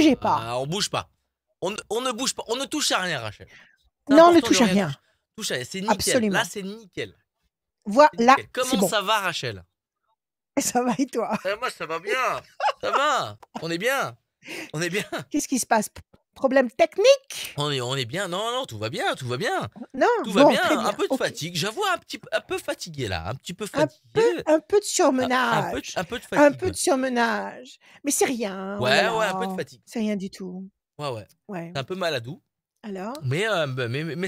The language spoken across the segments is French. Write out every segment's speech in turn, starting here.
bougez pas. On bouge pas. On ne bouge pas. On ne touche à rien, Rachel. C'est Non, ne important de touche à rien rien. toucher à rien. C'est nickel. Absolument. Là, c'est nickel. C'est Voilà, nickel. c'est Comment bon. ça va, Rachel? Ça va et toi? Moi, ça va bien. Ça va. On est bien. On est bien. Qu'est-ce qui se passe? Problème technique? On est bien. Non, tout va bien. Tout va bien. Non? Tout va Bon, bien. très Un bien. peu de Ok. fatigue. J'avoue un peu fatigué là. Un petit peu Un fatigué. peu de Un surmenage. peu de Un peu fatigue. de surmenage. Mais c'est rien. Oh Ouais, là un peu de là. fatigue. C'est rien du tout. Ouais. Ouais. C'est un peu maladou. Alors? Mais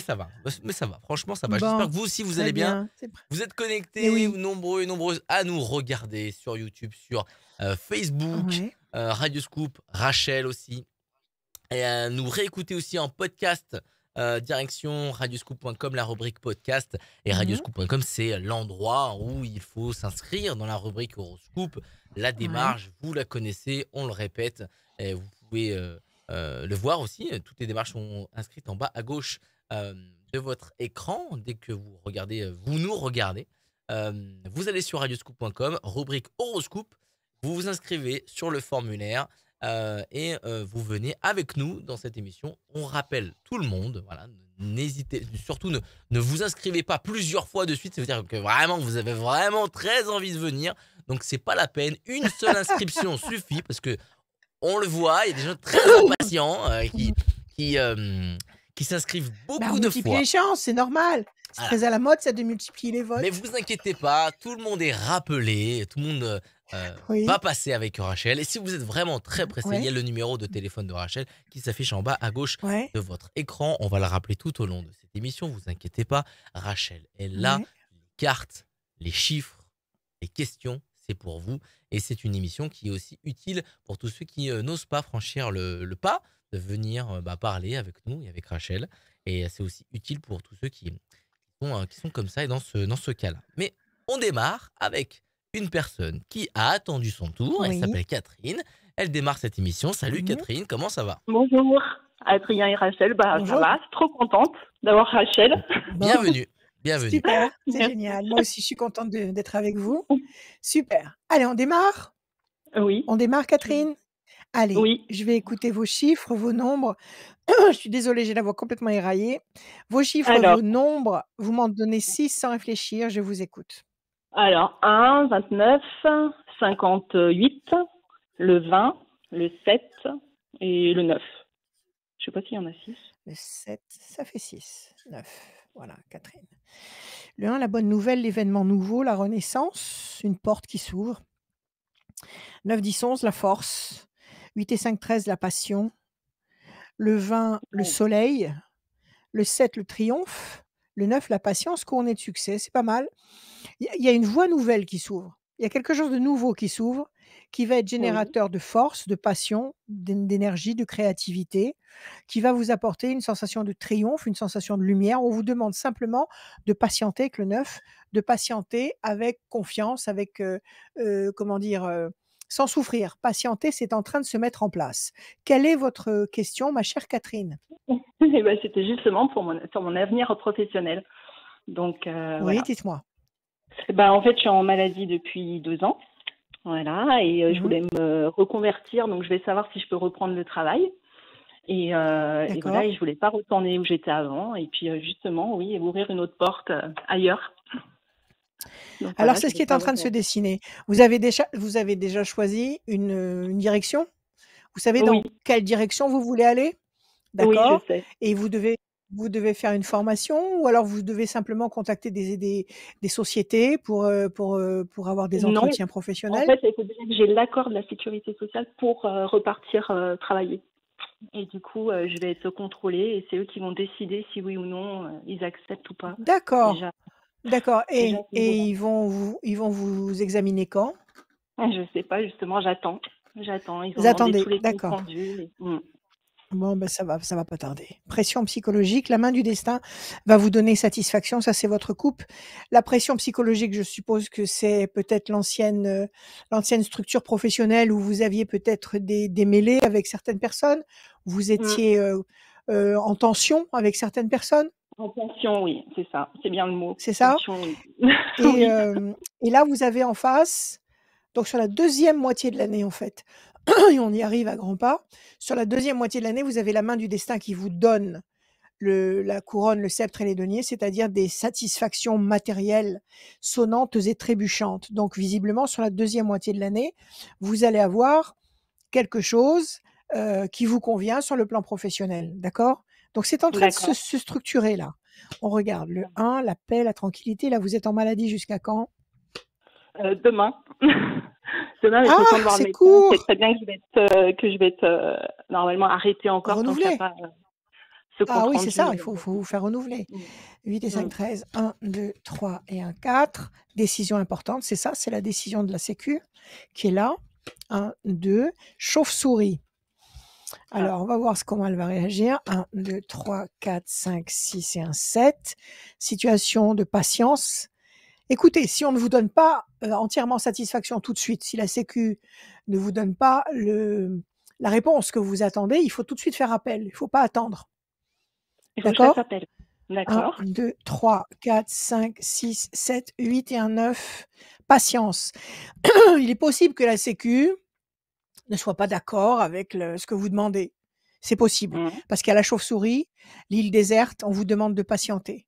ça va. Mais ça va. Franchement, ça va. J'espère Bon, que vous aussi, vous très allez bien. bien. Vous êtes Mais connectés, oui. nombreux et nombreuses à nous regarder sur YouTube, sur Facebook, Ouais. Radioscoop, Rachel aussi. Et à nous réécouter aussi en podcast, direction radioscoop.com, la rubrique podcast. Et radioscoop.com, c'est l'endroit où il faut s'inscrire dans la rubrique horoscope. La démarche, vous la connaissez, on le répète. Et vous pouvez le voir aussi. Toutes les démarches sont inscrites en bas à gauche de votre écran. Dès que vous regardez, vous nous regardez. Vous allez sur radioscoop.com, rubrique horoscope. Vous vous inscrivez sur le formulaire. Et vous venez avec nous dans cette émission. On rappelle tout le monde, voilà, n'hésitez surtout, ne vous inscrivez pas plusieurs fois de suite, ça veut dire que vraiment vous avez vraiment très envie de venir, donc c'est pas la peine, une seule inscription suffit, parce que on le voit, il y a des gens très impatients qui s'inscrivent beaucoup de multiplier fois. les chances, c'est normal. C'est Voilà. très à la mode, ça, de multiplier les votes. Mais vous inquiétez pas, tout le monde est rappelé, tout le monde va passer avec Rachel. Et si vous êtes vraiment très pressé, il y a le numéro de téléphone de Rachel qui s'affiche en bas à gauche de votre écran. On va le rappeler tout au long de cette émission, vous inquiétez pas. Rachel est là, les cartes, les chiffres, les questions, c'est pour vous. Et c'est une émission qui est aussi utile pour tous ceux qui n'osent pas franchir le pas de venir parler avec nous et avec Rachel. Et c'est aussi utile pour tous ceux qui sont comme ça et dans ce cas-là. Mais on démarre avec une personne qui a attendu son tour. Elle s'appelle Catherine. Elle démarre cette émission. Salut Catherine, comment ça va? Bonjour Adrien et Rachel. Ça va, trop contente d'avoir Rachel. Bienvenue. Super, c'est génial. Moi aussi, je suis contente d'être avec vous. Super. Allez, on démarre? Oui. On démarre, Catherine? Allez, je vais écouter vos chiffres, vos nombres. Je suis désolée, j'ai la voix complètement éraillée. Vos chiffres, vos nombres, vous m'en donnez 6 sans réfléchir, je vous écoute. Alors, 1, 29, 58, le 20, le 7 et le 9. Je ne sais pas s'il y en a 6. Le 7, ça fait 6. 9. Voilà, Catherine. Le 1, la bonne nouvelle, l'événement nouveau, la renaissance, une porte qui s'ouvre. 9, 10, 11, la force. 8 et 5, 13, la passion. Le 20, le soleil. Le 7, le triomphe. Le 9, la patience couronnée de succès. C'est pas mal. Il y a une voie nouvelle qui s'ouvre. Il y a quelque chose de nouveau qui s'ouvre, qui va être générateur de force, de passion, d'énergie, de créativité, qui va vous apporter une sensation de triomphe, une sensation de lumière. On vous demande simplement de patienter avec le 9, de patienter avec confiance, avec, sans souffrir. Patienter, c'est en train de se mettre en place. Quelle est votre question, ma chère Catherine? C'était justement sur mon avenir professionnel. Donc, oui, dites-moi. En fait, je suis en maladie depuis 2 ans. Voilà, et je voulais me reconvertir, donc je vais savoir si je peux reprendre le travail. Et voilà, et je voulais pas retourner où j'étais avant. Et puis justement, oui, ouvrir une autre porte ailleurs. Donc, alors, c'est ce qui est en train de se dessiner. Vous avez déjà choisi une direction? Vous savez dans quelle direction vous voulez aller? D'accord. Oui, je sais. Et vous devez faire une formation ou alors vous devez simplement contacter des sociétés pour avoir des entretiens professionnels? En fait, il faut déjà que j'ai l'accord de la sécurité sociale pour repartir travailler. Et du coup, je vais être contrôlée et c'est eux qui vont décider si oui ou non ils acceptent ou pas. D'accord. D'accord. Et ils vont vous examiner quand? Je sais pas, justement, j'attends. Ils ont Vous attendez, demandé tous les comptes d'accord. rendus. Bon, ça va pas tarder. Pression psychologique, la main du destin va vous donner satisfaction, ça c'est votre coupe. La pression psychologique, je suppose que c'est peut-être l'ancienne structure professionnelle où vous aviez peut-être des mêlées avec certaines personnes, vous étiez en tension avec certaines personnes? En tension, oui, c'est ça, c'est bien le mot. C'est ça? Tension, oui. Et là, vous avez en face, donc sur la deuxième moitié de l'année en fait, et on y arrive à grands pas. Sur la deuxième moitié de l'année, vous avez la main du destin qui vous donne la couronne, le sceptre et les deniers, c'est-à-dire des satisfactions matérielles sonnantes et trébuchantes. Donc visiblement, sur la deuxième moitié de l'année, vous allez avoir quelque chose qui vous convient sur le plan professionnel. D'accord? Donc c'est en train de se structurer là. On regarde le 1, la paix, la tranquillité. Là, vous êtes en maladie jusqu'à quand? Demain. Demain, je vais voir le médecin. C'est très bien que je vais être normalement arrêtée encore. Renouvelée. Ah oui, c'est ça, il faut vous faire renouveler. 8 et 5, 13, 1, 2, 3 et 1, 4. Décision importante, c'est ça, c'est la décision de la Sécu qui est là. 1, 2, chauve-souris. Alors, on va voir comment elle va réagir. 1, 2, 3, 4, 5, 6 et 1, 7. Situation de patience. Écoutez, si on ne vous donne pas entièrement satisfaction tout de suite, si la Sécu ne vous donne pas la réponse que vous attendez, il faut tout de suite faire appel. Il ne faut pas attendre. D'accord? 1, 2, 3, 4, 5, 6, 7, 8 et 1, 9. Patience. Il est possible que la Sécu ne soit pas d'accord avec ce que vous demandez. C'est possible. Parce qu'à la chauve-souris, l'île déserte, on vous demande de patienter.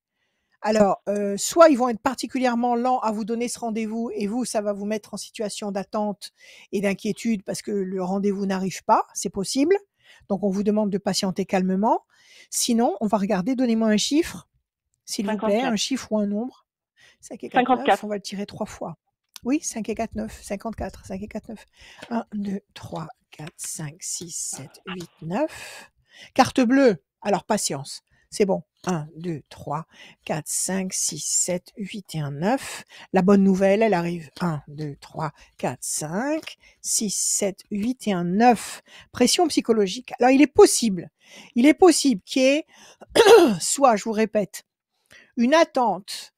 Alors, soit ils vont être particulièrement lents à vous donner ce rendez-vous et vous, ça va vous mettre en situation d'attente et d'inquiétude parce que le rendez-vous n'arrive pas, c'est possible. Donc, on vous demande de patienter calmement. Sinon, on va regarder, donnez-moi un chiffre, s'il vous plaît, un chiffre ou un nombre. 5 et 4, 54. 9, on va le tirer 3 fois. Oui, 5 et 4, 9, 54, 5 et 4, 9. 1, 2, 3, 4, 5, 6, 7, 8, 9. Carte bleue, alors patience, c'est bon. 1, 2, 3, 4, 5, 6, 7, 8 et 1, 9. La bonne nouvelle, elle arrive. 1, 2, 3, 4, 5, 6, 7, 8 et 1, 9. Pression psychologique. Alors, il est possible qu'il y ait, soit, je vous répète, une attente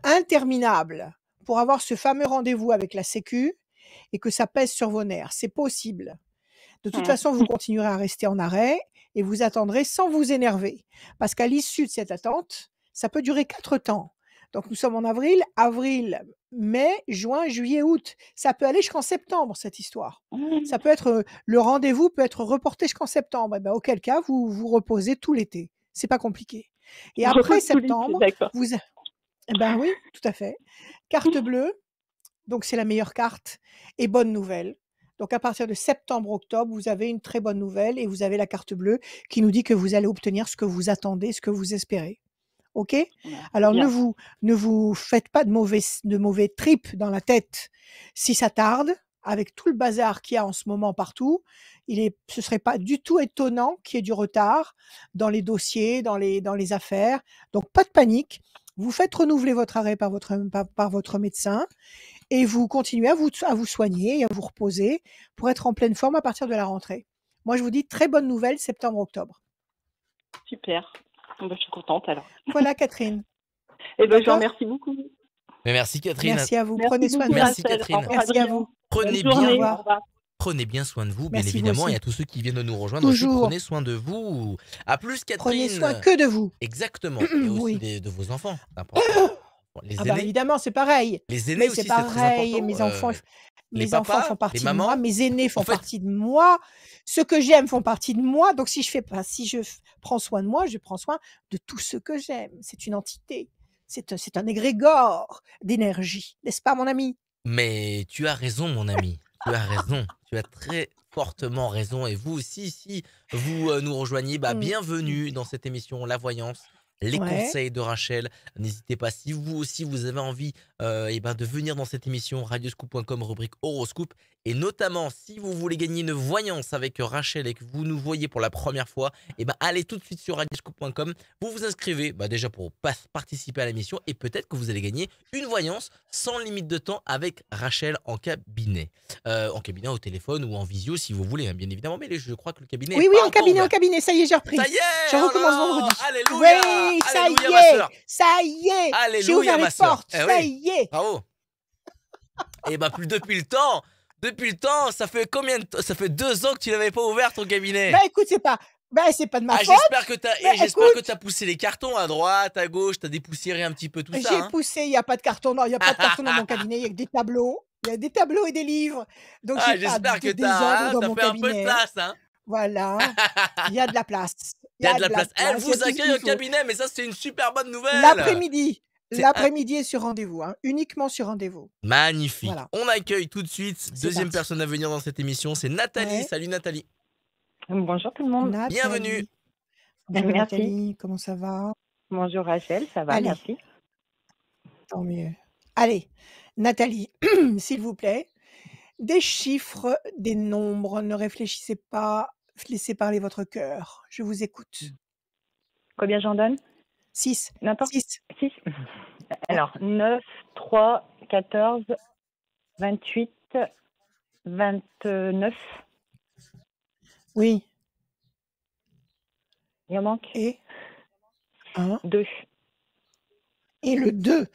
interminable pour avoir ce fameux rendez-vous avec la Sécu et que ça pèse sur vos nerfs. C'est possible. De toute façon, vous continuerez à rester en arrêt et vous attendrez sans vous énerver. Parce qu'à l'issue de cette attente, ça peut durer 4 temps. Donc, nous sommes en avril, mai, juin, juillet, août. Ça peut aller jusqu'en septembre, cette histoire. Ça peut être, le rendez-vous peut être reporté jusqu'en septembre. Et ben, auquel cas, vous vous reposez tout l'été. C'est pas compliqué. Et après septembre, ben oui, tout à fait. Carte bleue. Donc, c'est la meilleure carte et bonne nouvelle. Donc, à partir de septembre-octobre, vous avez une très bonne nouvelle et vous avez la carte bleue qui nous dit que vous allez obtenir ce que vous attendez, ce que vous espérez. OK? Alors, ne vous faites pas de mauvais tripes dans la tête si ça tarde, avec tout le bazar qu'il y a en ce moment partout. Ce serait pas du tout étonnant qu'il y ait du retard dans les dossiers, dans les affaires. Donc, pas de panique. Vous faites renouveler votre arrêt par votre médecin et vous continuez à vous soigner et à vous reposer pour être en pleine forme à partir de la rentrée. Moi, je vous dis très bonne nouvelle, septembre-octobre. Super. Je suis contente alors. Voilà, Catherine. Et je vous remercie beaucoup. Mais merci, Catherine. Merci à vous. Merci Prenez soin de vous. Merci, Catherine. Merci à vous. Prenez bien soin de vous, bien Merci évidemment, vous et à tous ceux qui viennent de nous rejoindre aussi, prenez soin de vous. À plus, Catherine. Prenez soin que de vous. Exactement, et aussi de vos enfants. Les aînés. Évidemment, c'est pareil. Les aînés aussi, c'est pareil. Mes enfants font partie de moi, mes aînés font partie de moi, ceux que j'aime font partie de moi. Donc si je prends soin de moi, je prends soin de tous ceux que j'aime. C'est une entité, c'est un égrégore d'énergie, n'est-ce pas, mon ami? Mais tu as raison, mon ami. Tu as raison. Tu as très fortement raison. Et vous aussi, si vous nous rejoignez, bienvenue dans cette émission La Voyance. Les conseils de Rachel. N'hésitez pas, si vous aussi vous avez envie de venir dans cette émission, radioscoop.com, rubrique horoscope. Et notamment, si vous voulez gagner une voyance avec Rachel et que vous nous voyez pour la première fois, allez tout de suite sur radioscoop.com. Vous vous inscrivez déjà pour participer à l'émission et peut-être que vous allez gagner une voyance sans limite de temps avec Rachel en cabinet. En cabinet, au téléphone ou en visio si vous voulez, bien évidemment. Mais je crois que le cabinet. Oui, en cabinet. Ça y est, j'ai repris. Ça y est. Je recommence vendredi. Alléluia. Oui, Alléluia, ça y est. Alléluia, j'ai ouvert les portes. Ça oui. y est. Bravo. Et plus depuis le temps. Depuis le temps, ça fait combien de temps? Ça fait 2 ans que tu n'avais pas ouvert ton cabinet. Écoute, c'est pas de ma faute. J'espère que tu as poussé les cartons à droite, à gauche, tu as dépoussiéré un petit peu tout ça. J'ai poussé, il n'y a pas de carton, non, il n'y a pas de carton dans mon cabinet, il y a que des tableaux. Il y a des tableaux et des livres. Donc, Ah, j'ai pas j'espère de que désordre dans t'as mon fait un peu de cabinet. place, hein. Voilà, il y a de la place. Il y a de la place. Elle Il y a vous tout ce accueille qu'il au faut. cabinet, mais ça, c'est une super bonne nouvelle. L'après-midi. C'est L'après-midi est sur rendez-vous, hein, uniquement sur rendez-vous. magnifique. Voilà, On accueille tout de suite c'est deuxième parti. personne à venir dans cette émission, c'est Nathalie. Ouais, Salut Nathalie. Bonjour tout le monde. Bienvenue. Nathalie. Bonjour Merci. Nathalie, comment ça va? Bonjour Rachel, ça va, Allez, merci. tant mieux. Allez, Nathalie, s'il vous plaît, des chiffres, des nombres, ne réfléchissez pas, laissez parler votre cœur. Je vous écoute. Combien j'en donne? 6. N'importe. 6. 6. Alors, 9, 3, 14, 28, 29. Oui. Il en manque Et 1. 2. Et le 2.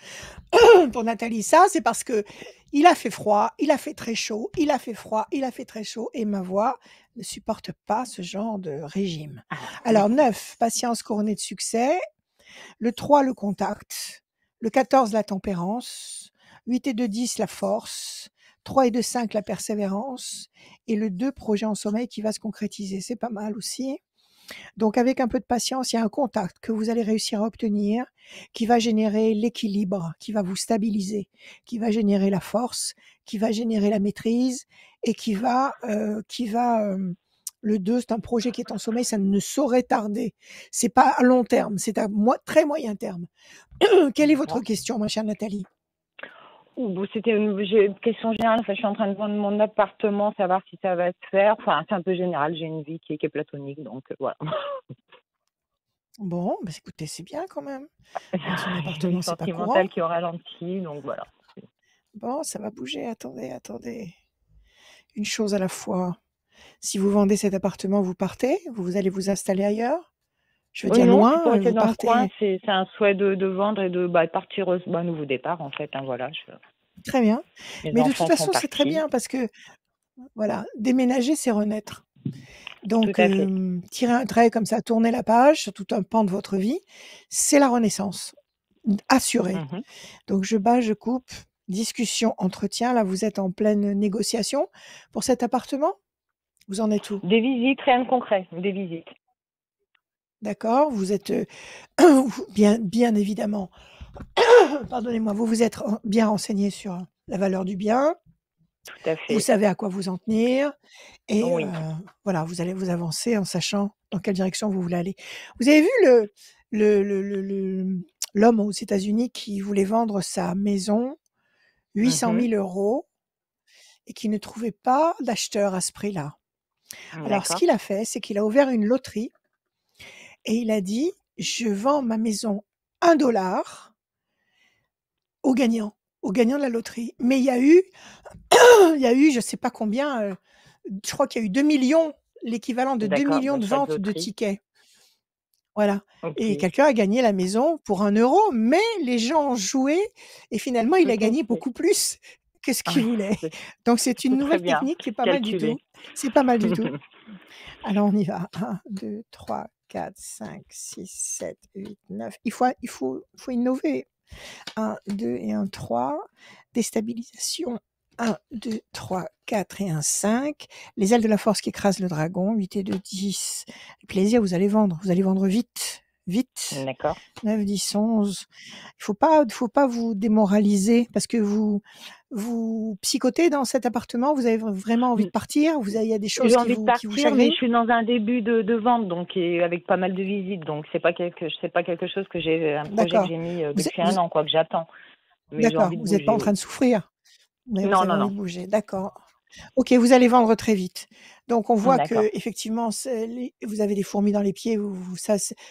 Pour Nathalie, ça, c'est parce que il a fait froid, il a fait très chaud, il a fait froid, il a fait très chaud, et ma voix ne supporte pas ce genre de régime. Alors, 9, patience couronnée de succès. Le 3, le contact. Le 14, la tempérance. 8 et 2, 10, la force. 3 et 2, 5, la persévérance. Et le 2, projet en sommeil qui va se concrétiser. C'est pas mal aussi. Donc, avec un peu de patience, il y a un contact que vous allez réussir à obtenir qui va générer l'équilibre, qui va vous stabiliser, qui va générer la force, qui va générer la maîtrise et le 2, c'est un projet qui est en sommeil, ça ne saurait tarder. C'est pas à long terme, c'est à très moyen terme. Quelle est votre question, ma chère Nathalie? C'était une question générale. Enfin, je suis en train de vendre mon appartement, savoir si ça va se faire. Enfin, c'est un peu général. J'ai une vie qui est platonique, donc voilà. Bon, bah, écoutez, c'est bien quand même. Vendre son J'ai une appartement, c'est pas courant. sentimentale qui au ralenti, donc voilà. Bon, ça va bouger. Attendez. Une chose à la fois. Si vous vendez cet appartement, vous partez? Vous allez vous installer ailleurs? Je veux dire Non, loin, c'est pour rester vous dans le partez? coin. C'est un souhait de vendre et de partir un nouveau départ, en fait. Hein, voilà. Très bien. Mes Mais de toute enfants sont façon, c'est très partis. bien parce que, voilà, déménager, c'est renaître. Donc, Tout à fait. tirer un trait comme ça, tourner la page sur tout un pan de votre vie, c'est la renaissance, assurée. Mhm. Donc, je bats, je coupe, discussion, entretien. Là, vous êtes en pleine négociation pour cet appartement? Vous en êtes où? Des visites, rien de concret. Des visites. D'accord? Vous êtes bien évidemment, pardonnez-moi, vous vous êtes bien renseigné sur la valeur du bien. Tout à Vous fait. savez à quoi vous en tenir et Oui. voilà, vous allez vous avancer en sachant dans quelle direction vous voulez aller. Vous avez vu l'homme aux États-Unis qui voulait vendre sa maison 800 Mhm. 000 € et qui ne trouvait pas d'acheteur à ce prix-là. Alors, ce D'accord. qu'il a fait, c'est qu'il a ouvert une loterie et il a dit: «Je vends ma maison 1 $ au gagnant de la loterie». Mais il y a eu, je sais pas combien, je crois qu'il y a eu 2 millions, l'équivalent de 2 D'accord. millions de D'achat de ventes de loterie. tickets. Voilà. Et Ok. quelqu'un a gagné la maison pour 1 €, mais les gens ont joué et finalement, il Tout a à gagné fait. beaucoup plus que ce Ah qu'il oui, voulait. c'est Donc c'est une c'est très nouvelle bien. technique qui est pas mal du Calculé. tout. C'est pas mal du tout. Alors on y va. 1, 2, 3, 4, 5, 6, 7, 8, 9. Il faut innover. 1, 2 et 1, 3. Déstabilisation. 1, 2, 3, 4 et 1, 5. Les ailes de la force qui écrasent le dragon. 8 et 2, 10. Le plaisir, vous allez vendre. Vous allez vendre vite. Vite. D'accord. 9, 10, 11. Il faut pas vous démoraliser parce que vous psychotez dans cet appartement. Vous avez vraiment envie de partir. Il y a des choses J'ai qui envie de vous partir, mais chagrinent. je suis dans un début de vente, donc et avec pas mal de visites, donc c'est pas quelque chose que j'ai un projet que D'accord. j'ai mis Vous êtes, depuis un an, quoi, que j'attends. Mais j'ai d'accord. envie de Vous n'êtes pas bouger, en train oui. de souffrir. Mais vous Non, avez non, envie non. de bouger. D'accord. Ok, vous allez vendre très vite. Donc on voit D'accord. que effectivement, vous avez des fourmis dans les pieds.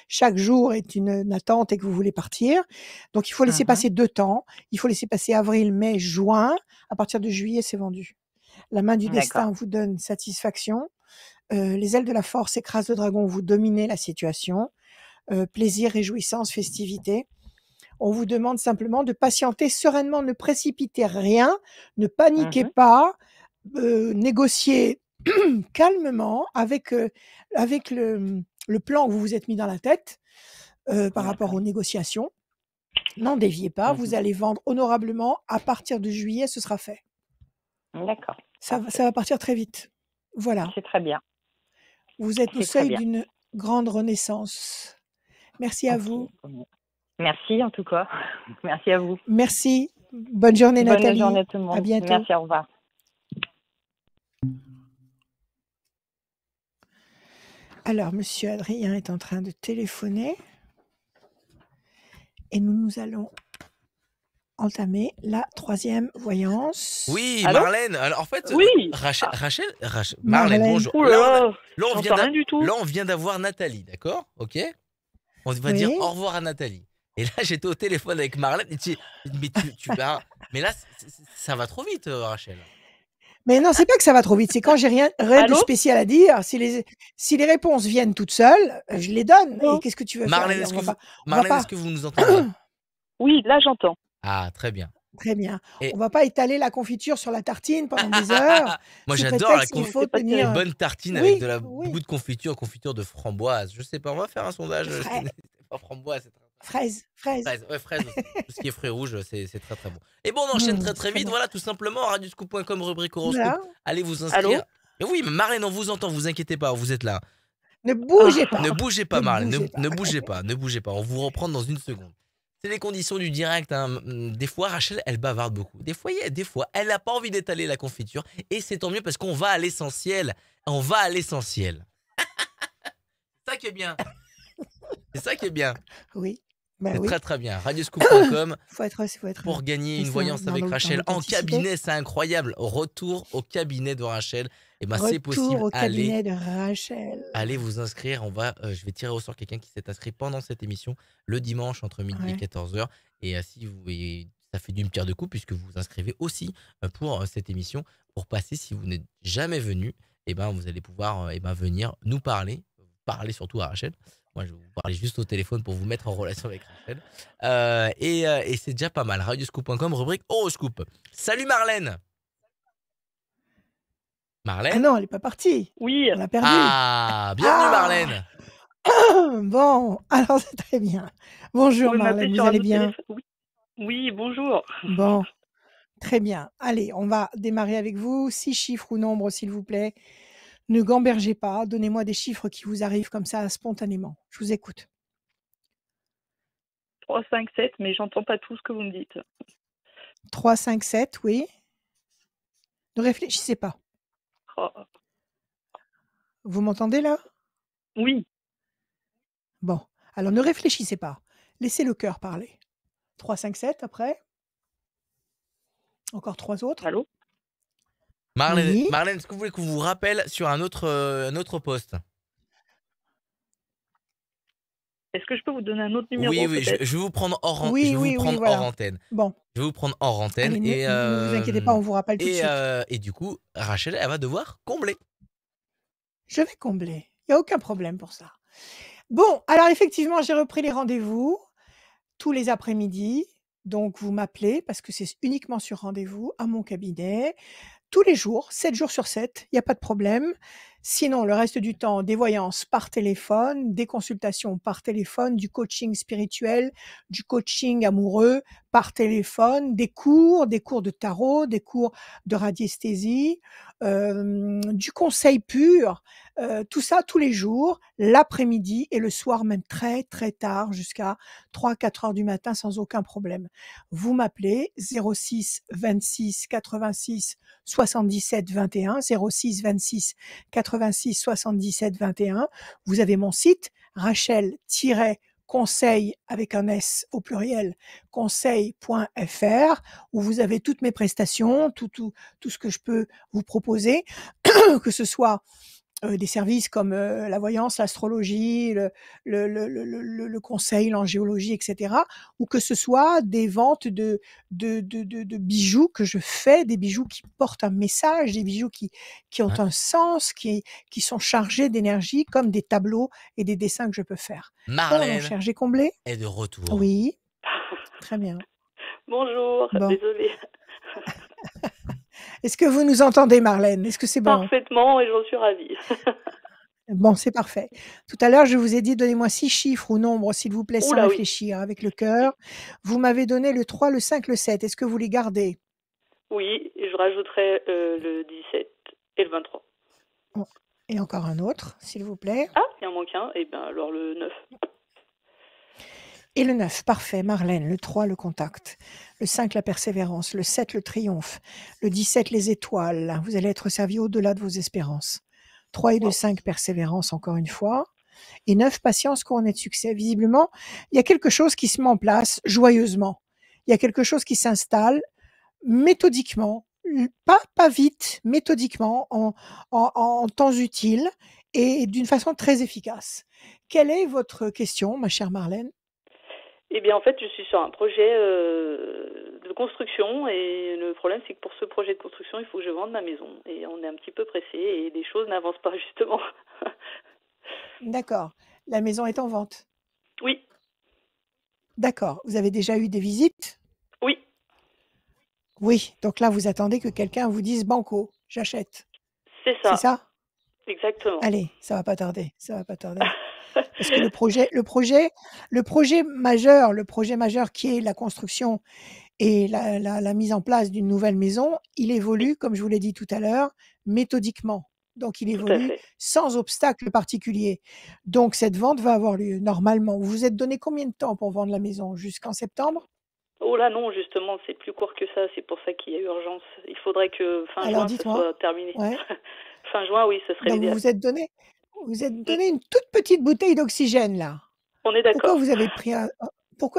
Chaque jour est une attente et que vous voulez partir. Donc il faut laisser Mhm. passer 2 temps. Il faut laisser passer avril, mai, juin. À partir de juillet, c'est vendu. La main du destin D'accord. vous donne satisfaction. Les ailes de la force écrasent le dragon. Vous dominez la situation. Plaisir, réjouissance, festivité. On vous demande simplement de patienter sereinement, ne précipitez rien, ne paniquez Mhm. pas, négociez calmement avec le plan que vous vous êtes mis dans la tête par rapport D'accord. aux négociations. N'en déviez pas, vous Mhm. allez vendre honorablement. À partir de juillet, ce sera fait. D'accord, Ça parfait. va partir très vite. Voilà. C'est très bien, Vous êtes au c'est très seuil bien. d'une grande renaissance. Merci à OK. vous. Merci en tout cas. Merci à vous. Merci. Bonne journée Bonne journée Nathalie. à tout le À monde. bientôt. Merci, au revoir. Alors, monsieur Adrien est en train de téléphoner et nous allons entamer la 3e voyance. Oui, Allô? Marlène. Alors, en fait, Oui. Rachel, Marlène, Marlène. bonjour. Oh Là, là on là, vient j'entends rien du tout. là, on vient d'avoir Nathalie, d'accord? Ok? On va dire Oui. au revoir à Nathalie. Et là, j'étais au téléphone avec Marlène. Mais tu vas. Mais là, ça va trop vite, Rachel. Mais non, c'est pas que ça va trop vite, c'est quand j'ai rien de Allô? spécial à dire, si les réponses viennent toutes seules, je les donne. Et Non. qu'est-ce que tu veux Marlène, faire? est-ce On que va vous, pas Marlène, est-ce que vous nous entendez? Oui, là j'entends. Ah, très bien. Très bien. Et- On va pas étaler la confiture sur la tartine pendant des heures, Moi, sous j'adore prétexte qu'il faut C'est pas une tenir. bonne tartine avec Oui, de la oui. beaucoup de confiture de framboise. Je sais pas, on va faire un sondage. Frais- Pas framboise, c'est très Fraise. fraise. Ouais, fraise aussi. Tout ce qui est fruits rouges, c'est très très bon. Et bon, on enchaîne très Très vite. bon. Voilà, tout simplement, radioscoop.com, rubrique horoscope. Voilà. Allez vous inscrire. Allô? Et oui, mais Marlène, on vous entend, vous inquiétez pas, vous êtes là. Ne bougez pas. Ne bougez pas, Ne Marlène, bougez pas. ne bougez pas, ne bougez pas. On vous reprend dans une seconde. C'est les conditions du direct. Hein. Des fois, Rachel, elle bavarde beaucoup. Des fois, elle n'a pas envie d'étaler la confiture. Et c'est tant mieux parce qu'on va à l'essentiel. On va à l'essentiel. C'est ça qui est bien. C'est ça qui est bien. Oui. Ben C'est oui. très très bien. Radioscoop.com Faut être. pour gagner une c'est voyance dans avec l'au- dans Rachel en l'authenticité. cabinet. C'est incroyable. Retour au cabinet de Rachel. Et ben c'est possible. Retour au cabinet de Rachel. Allez vous inscrire. Je vais tirer au sort quelqu'un qui s'est inscrit pendant cette émission le dimanche entre midi et 14h. Et ça fait d'une pierre deux coups puisque vous vous inscrivez aussi pour cette émission pour passer. Si vous n'êtes jamais venu, et ben vous allez pouvoir venir nous parler surtout à Rachel. Moi, je vais vous parler juste au téléphone pour vous mettre en relation avec Rachel. Et c'est déjà pas mal. Radioscoop.com, rubrique horoscope. Salut Marlène. Marlène. Ah non, elle n'est pas partie. Oui. On l'a perdue. Ah, bienvenue Marlène. Bon, alors c'est très bien. Bonjour Vous pouvez Marlène, m'appeler vous sur un allez autre bien? téléphone? Oui, bonjour. Bon, très bien. Allez, on va démarrer avec vous. 6 chiffres ou nombres, s'il vous plaît. Ne gambergez pas. Donnez-moi des chiffres qui vous arrivent comme ça spontanément. Je vous écoute. 3, 5, 7, mais j'entends pas tout ce que vous me dites. 3, 5, 7, oui. Ne réfléchissez pas. Oh. Vous m'entendez là? Oui. Bon, alors ne réfléchissez pas. Laissez le cœur parler. 3, 5, 7 après. Encore 3 autres. Allô? Marlène, Oui. Marlène, est-ce que vous voulez qu'on vous rappelle sur un autre poste? Est-ce que je peux vous donner un autre numéro? Oui, je peut-être vais vous prendre hors Oui, hors antenne. Bon, Je vais vous prendre hors antenne. allez, ne vous inquiétez pas, on vous rappelle tout de suite. Et du coup, Rachel, elle va devoir combler. Je vais combler. Il n'y a aucun problème pour ça. Bon, alors effectivement, j'ai repris les rendez-vous tous les après-midi. Donc, vous m'appelez parce que c'est uniquement sur rendez-vous à mon cabinet. Tous les jours, 7 jours sur 7, il n'y a pas de problème. Sinon, le reste du temps, des voyances par téléphone, des consultations par téléphone, du coaching spirituel, du coaching amoureux par téléphone, des cours de tarot, des cours de radiesthésie, du conseil pur, tout ça tous les jours, l'après-midi et le soir même très, très tard jusqu'à 3-4 heures du matin sans aucun problème. Vous m'appelez 06 26 86 77 21, 06 26 86 77 21. Vous avez mon site Rachel-conseil avec un S au pluriel, conseil.fr, où vous avez toutes mes prestations, tout ce que je peux vous proposer, que ce soit des services comme la voyance, l'astrologie, le conseil, l'angéologie, etc. Ou que ce soit des ventes de bijoux que je fais, des bijoux qui portent un message, des bijoux qui ont un sens, qui sont chargés d'énergie, comme des tableaux et des dessins que je peux faire. Marlène Mon cher, j'ai comblé? est de retour. Oui, très bien. Bonjour, Bon. désolée. Est-ce que vous nous entendez, Marlène? Est-ce que c'est bon? Parfaitement, et j'en suis ravie. Bon, c'est parfait. Tout à l'heure, je vous ai dit, donnez-moi 6 chiffres ou nombres, s'il vous plaît, sans Oula, oui. réfléchir, avec le cœur. Vous m'avez donné le 3, le 5, le 7. Est-ce que vous les gardez? Oui, et je rajouterais le 17 et le 23. Bon. Et encore un autre, s'il vous plaît. Ah, il en manque un. Et bien alors le 9. Et le 9, parfait, Marlène. Le 3, le contact. Le 5, la persévérance. Le 7, le triomphe. Le 17, les étoiles. Vous allez être servi au-delà de vos espérances. 3 et 2, 5, persévérance, encore une fois. Et 9, patience, couronnée de succès. Visiblement, il y a quelque chose qui se met en place joyeusement. Il y a quelque chose qui s'installe méthodiquement, pas vite, méthodiquement, en temps utile et d'une façon très efficace. Quelle est votre question, ma chère Marlène? Eh bien, en fait, je suis sur un projet de construction et le problème, c'est que pour ce projet de construction, il faut que je vende ma maison et on est un petit peu pressé et les choses n'avancent pas justement. D'accord. La maison est en vente. Oui, D'accord. Vous avez déjà eu des visites? oui, Oui. Donc là, vous attendez que quelqu'un vous dise banco, j'achète. c'est C'est ça, ça? exactement. Allez, ça va pas tarder. Ça va pas tarder. Parce que le projet majeur qui est la construction et la mise en place d'une nouvelle maison, il évolue, comme je vous l'ai dit tout à l'heure, méthodiquement. Donc, il Tout à évolue fait. sans obstacle particulier. Donc, cette vente va avoir lieu normalement. Vous vous êtes donné combien de temps pour vendre la maison? Jusqu'en septembre? Oh là non, justement, c'est plus court que ça, c'est pour ça qu'il y a urgence. Il faudrait que fin Alors, juin, ce dites-moi. soit terminé. Ouais. Fin juin, oui, ce serait Donc, l'idéal. vous vous êtes donné une toute petite bouteille d'oxygène, là. On est Pourquoi d'accord.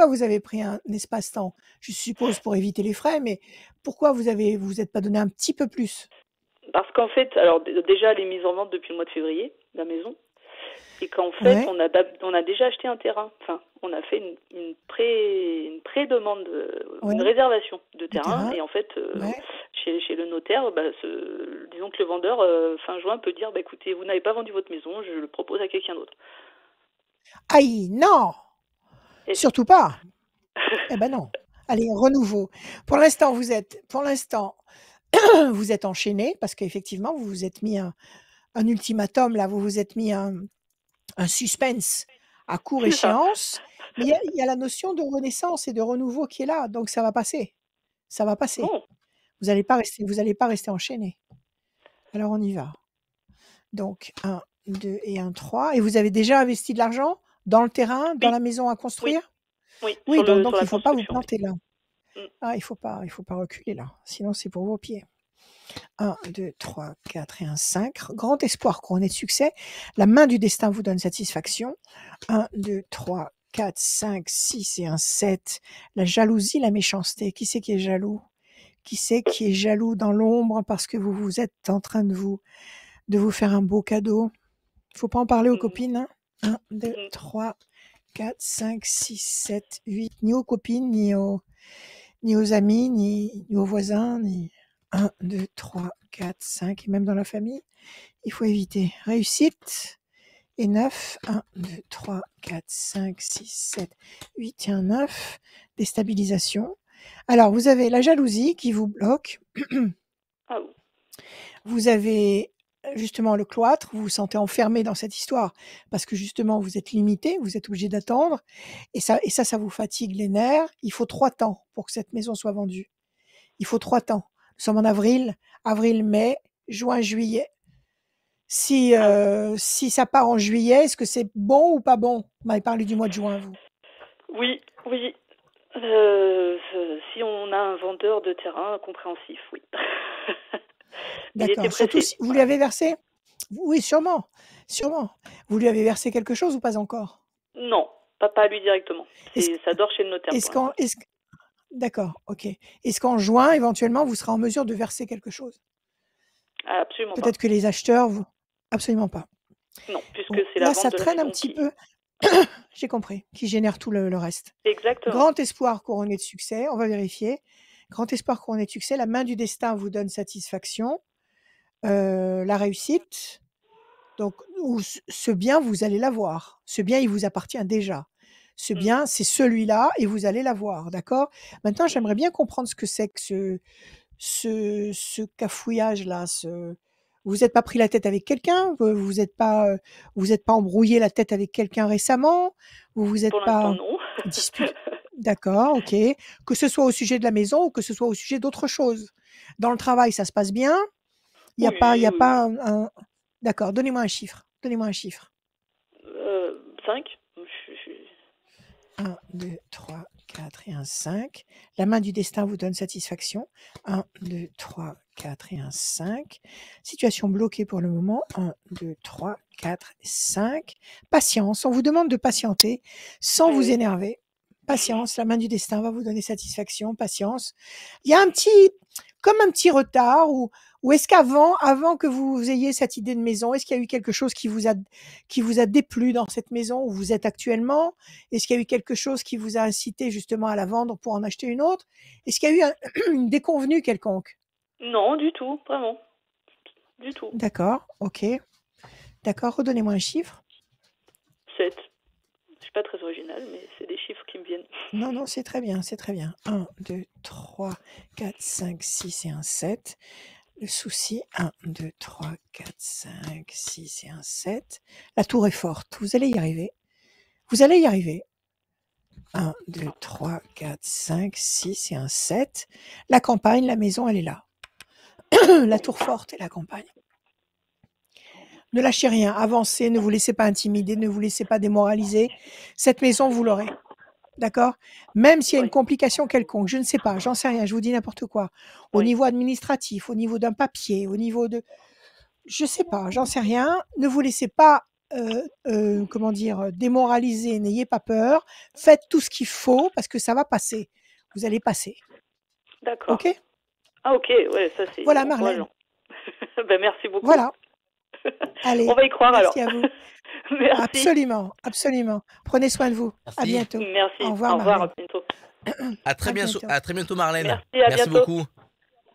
vous avez pris un espace-temps? Je suppose pour éviter les frais, mais pourquoi vous vous êtes pas donné un petit peu plus? Parce qu'en fait, alors déjà, elle est mise en vente depuis le mois de février, la maison. Et qu'en fait, Ouais. on a déjà acheté un terrain. Enfin, on a fait une pré-demande, Ouais. une réservation de Le terrain. terrain. Et en fait, Ouais. chez le notaire, disons que le vendeur, fin juin, peut dire, écoutez, vous n'avez pas vendu votre maison, je le propose à quelqu'un d'autre. Aïe, non! Et Surtout pas! Eh ben non. Allez, renouveau. Pour l'instant, vous êtes enchaînés parce qu'effectivement, vous vous êtes mis un ultimatum là, vous vous êtes mis un suspense à court c'est ça. échéance, mais il y a la notion de renaissance et de renouveau qui est là, donc ça va passer. Ça va passer. Bon, Vous allez pas rester enchaînés. Alors on y va. Donc 1, 2 et 1, 3 et vous avez déjà investi de l'argent dans le terrain, dans oui, la maison à oui, construire? oui, Oui, donc sur il la faut pas vous construction, oui. planter là. Mm. Ah, il faut pas reculer là, sinon c'est pour vos pieds. 1, 2, 3, 4 et un 5. Grand espoir couronné de succès. La main du destin vous donne satisfaction. 1, 2, 3, 4, 5, 6 et un 7. La jalousie, la méchanceté. Qui c'est qui est jaloux? Qui c'est qui est jaloux dans l'ombre parce que vous êtes en train de vous faire un beau cadeau? Faut pas en parler aux Mhm. copines, hein? 1, 2, Mhm. 3, 4, 5, 6, 7, 8. Ni aux copines, ni aux amis, ni aux voisins, ni 1, 2, 3, 4, 5, et même dans la famille, il faut éviter. Réussite et 9, 1, 2, 3, 4, 5, 6, 7, 8 et un 9, déstabilisation. Alors, vous avez la jalousie qui vous bloque. Ah bon. Vous avez justement le cloître, vous vous sentez enfermé dans cette histoire parce que justement vous êtes limité, vous êtes obligé d'attendre et ça vous fatigue les nerfs. Il faut 3 temps pour que cette maison soit vendue. Il faut 3 temps. Nous sommes en avril, mai, juin, juillet. Si ça part en juillet, est-ce que c'est bon ou pas bon? Vous m'avez parlé du mois de juin, vous. Oui, oui. Si on a un vendeur de terrain compréhensif, oui. Il était D'accord. Surtout pressé. si vous lui Voilà. avez versé? Oui, sûrement, sûrement. Vous lui avez versé quelque chose ou pas encore? Non, pas lui directement. Est-ce Ça dort chez le notaire est-ce pour qu'en l'instant. est-ce D'accord, OK. Est-ce qu'en juin, éventuellement, vous serez en mesure de verser quelque chose? Ah, absolument pas. Peut-être que les acheteurs vous absolument pas. Non, puisque Bon, c'est la là, vente ça de la traîne un maison petit qui... peu. J'ai compris, qui génère tout le reste. Exactement. Grand espoir couronné de succès, on va vérifier. Grand espoir couronné de succès, la main du destin vous donne satisfaction. La réussite, donc ce bien, vous allez l'avoir. Ce bien, il vous appartient déjà. Ce bien, c'est celui-là et vous allez l'avoir, d'accord? Maintenant, j'aimerais bien comprendre ce que c'est que ce cafouillage-là, vous vous êtes pas pris la tête avec quelqu'un? Vous êtes pas embrouillé la tête avec quelqu'un récemment? Vous vous êtes Pour l'instant, pas non. disputé? D'accord, OK. Que ce soit au sujet de la maison ou que ce soit au sujet d'autre chose? Dans le travail, ça se passe bien? Il y a Oui, pas il y a oui, pas oui. un d'accord, donnez-moi un chiffre. Donnez-moi un chiffre. 5. 1, 2, 3, 4 et un 5. La main du destin vous donne satisfaction. 1, 2, 3, 4 et un 5. Situation bloquée pour le moment. 1, 2, 3, 4 et 5. Patience. On vous demande de patienter sans Oui, vous oui. énerver. Patience. La main du destin va vous donner satisfaction. Patience. Il y a un petit, comme un petit retard ou est-ce avant que vous ayez cette idée de maison, est-ce qu'il y a eu quelque chose qui vous a déplu dans cette maison où vous êtes actuellement? Est-ce qu'il y a eu quelque chose qui vous a incité justement à la vendre pour en acheter une autre? Est-ce qu'il y a eu une déconvenue quelconque? Non, du tout, vraiment. Du tout. D'accord, ok. D'accord, redonnez-moi un chiffre. 7. Je suis pas très originale, mais c'est des chiffres qui me viennent. Non, non, c'est très bien, c'est très bien. 1, 2, 3, 4, 5, 6 et un 7. Le souci, 1, 2, 3, 4, 5, 6 et un 7. La tour est forte, vous allez y arriver. Vous allez y arriver. 1, 2, 3, 4, 5, 6 et un 7. La campagne, la maison, elle est là. La tour forte et la campagne. Ne lâchez rien, avancez, ne vous laissez pas intimider, ne vous laissez pas démoraliser. Cette maison, vous l'aurez. D'accord? Même s'il y a une Oui, complication quelconque, je ne sais pas, j'en sais rien, je vous dis n'importe quoi. Au oui. niveau administratif, au niveau d'un papier, au niveau de... Je sais pas, j'en sais rien. Ne vous laissez pas, comment dire, démoraliser, n'ayez pas peur. Faites tout ce qu'il faut parce que ça va passer. Vous allez passer. D'accord. OK? Ah, ok, ouais, ça c'est Voilà, Marlène. encourageant. Ben, merci beaucoup. Voilà. On Allez, va y croire alors. merci à vous. Merci. Absolument, absolument. Prenez soin de vous. À Merci. bientôt. Merci. Au revoir, Au revoir, à Marlène. bientôt. À très bientôt, Marlène. Merci, à bientôt. beaucoup.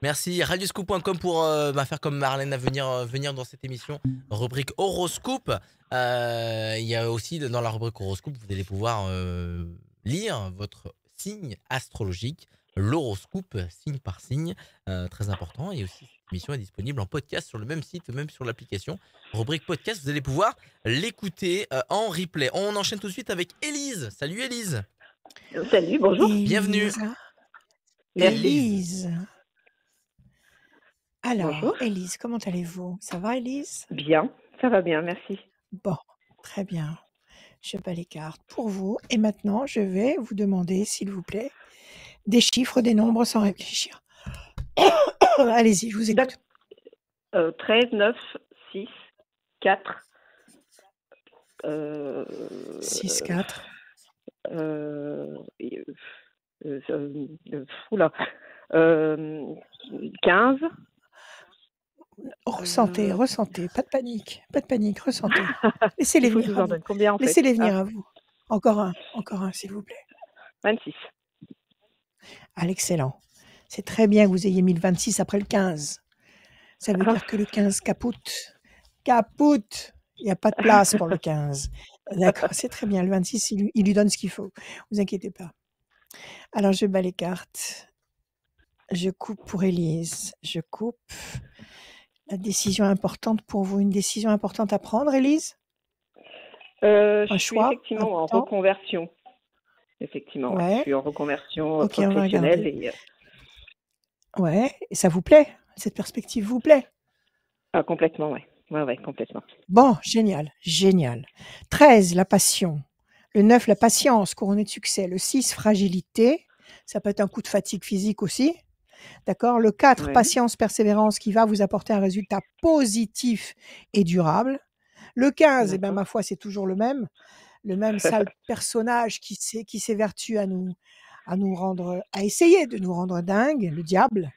Merci. Radioscoop.com pour faire comme Marlène à venir dans cette émission. Rubrique horoscope. Il y a aussi dans la rubrique horoscope, vous allez pouvoir lire votre signe astrologique, l'horoscope signe par signe, très important. Et aussi, cette émission est disponible en podcast sur le même site, même sur l'application. Rubrique podcast, vous allez pouvoir l'écouter en replay. On enchaîne tout de suite avec Élise. Salut Élise. Salut, bonjour. Bienvenue. Élise. Merci. Élise. Alors, Bonjour. Élise, comment allez-vous? Ça va, Élise? Bien, ça va bien, merci. Bon, très bien. Je bats les cartes pour vous. Et maintenant, je vais vous demander, s'il vous plaît, des chiffres, des nombres sans réfléchir. Allez-y, je vous écoute. 13, 9, 6, 4. 6, 4. Oula. 15. Ressentez, ressentez. Pas de panique, ressentez. Laissez-les Il faut que je venir vous à en vous. donne combien en fait? Laissez-les venir à vous. Encore un, s'il vous plaît. 26. Ah, l'excellent. C'est très bien que vous ayez mis le 26 après le 15. Ça veut dire que le 15 capoute. Capoute. Il n'y a pas de place pour le 15. D'accord, c'est très bien. Le 26, il lui donne ce qu'il faut. Vous inquiétez pas. Alors, je bats les cartes. Je coupe pour Élise. Je coupe. La décision importante pour vous, une décision importante à prendre, Élise? Je suis choix effectivement en important? reconversion. Effectivement, ouais. Ouais. Je suis en reconversion Ok, on va professionnelle regarder. et Ouais, et ça vous plaît? Cette perspective vous plaît? complètement, ouais. Ouais, complètement. Bon, génial, génial. 13, la passion. Le 9, la patience, couronnée de succès. Le 6, fragilité. Ça peut être un coup de fatigue physique aussi. D'accord? Le 4, Ouais. patience, persévérance, qui va vous apporter un résultat positif et durable. Le 15, eh ben, D'accord. ma foi, c'est toujours le même sale personnage qui s'évertue à essayer de nous rendre dingues, le diable.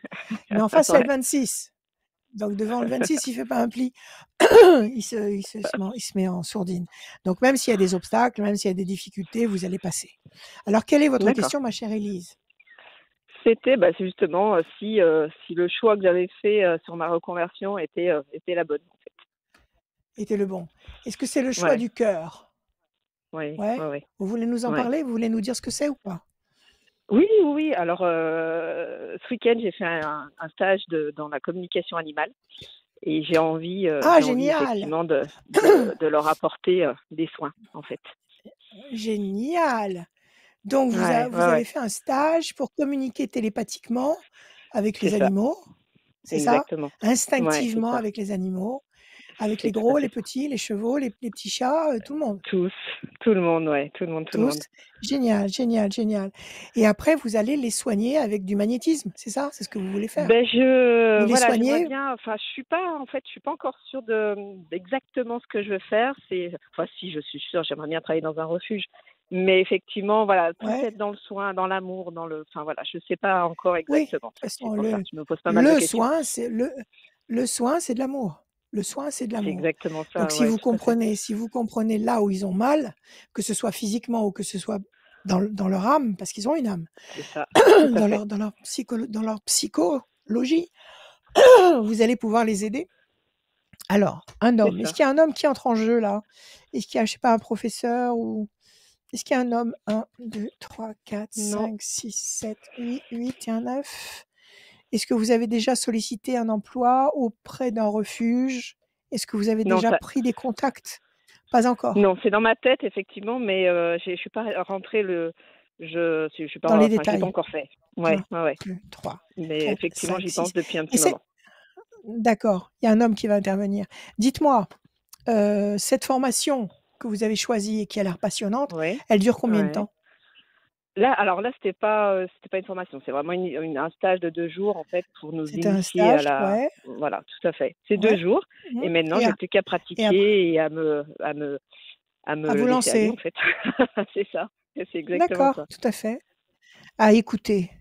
Mais en face, il y a le Ouais. 26. Donc devant le 26, il fait pas un pli. il se met en sourdine. Donc même s'il y a des obstacles, même s'il y a des difficultés, vous allez passer. Alors quelle est votre D'accord. question, ma chère Élise? C'était c'est justement si le choix que j'avais fait sur ma reconversion était la bonne en fait. Était le bon. Est-ce que c'est le choix Ouais. du cœur? Oui, Ouais. ouais. Vous voulez nous en Ouais. parler? Vous voulez nous dire ce que c'est ou pas? Oui. Alors ce week-end j'ai fait un stage dans la communication animale et j'ai envie Génial! effectivement de leur apporter des soins en fait. Génial! Donc vous Ouais. avez fait un stage pour communiquer télépathiquement avec C'est les ça. animaux. c'est ça? exactement. Ouais, c'est Instinctivement ça. avec les animaux, avec C'est les tout à gros, fait les ça. petits, les chevaux, les petits chats, tout le monde. Tous, tout le monde, ouais, tout le monde, tout le Tous? monde. Génial, génial, génial. Et après, vous allez les soigner avec du magnétisme, c'est ça? C'est ce que vous voulez faire? Ben Vous les voilà, j'aimerais soignez? bien. Enfin, je suis pas encore sûre d'exactement ce que je veux faire. Enfin, si, je suis sûre, j'aimerais bien travailler dans un refuge. Mais effectivement, voilà, plus Ouais. être dans le soin, dans l'amour, enfin voilà, je sais pas encore Oui, de exactement. En toute fait, c'est façon, pour ça que je me pose pas mal de questions. le soin, c'est de l'amour. Le soin, c'est de C'est l'amour. exactement Donc ça, ouais, tout à fait. si vous comprenez là où ils ont mal, que ce soit physiquement ou que ce soit dans leur âme, parce qu'ils ont une âme, C'est ça, tout à fait. dans leur psychologie, vous allez pouvoir les aider. Alors, un C'est homme, est-ce ça. qu'il y a un homme qui entre en jeu là? Est-ce qu'il y a, je sais pas, un professeur ou est-ce qu'il y a un homme? 1, 2, 3, 4, Non, 5, 6, 7, 8, 8 et un 9. Est-ce que vous avez déjà sollicité un emploi auprès d'un refuge? Est-ce que vous avez non, déjà pris des contacts? Pas encore, non, c'est dans ma tête effectivement, mais je suis pas rentrée je suis dans pas, les enfin, je l'ai pas détails. encore fait. 1, Ouais, ouais, ouais. 2, 3, Mais 4, effectivement, 5, j'y pense 6. depuis un petit Essaie moment. d'accord, il y a un homme qui va intervenir. Dites-moi, cette formation que vous avez choisie et qui a l'air passionnante, Ouais, elle dure combien de ouais. temps? Là, c'était pas une formation, c'est vraiment un stage de 2 jours, en fait, pour nous C'était un initier stage? Ouais, voilà, tout à fait. C'est 2 ouais. jours Mmh et maintenant et j'ai a plus qu'à et après pratiquer et à à me vous laisser aller, en lancer. fait. C'est ça, c'est exactement D'accord, ça tout à fait. À écouter.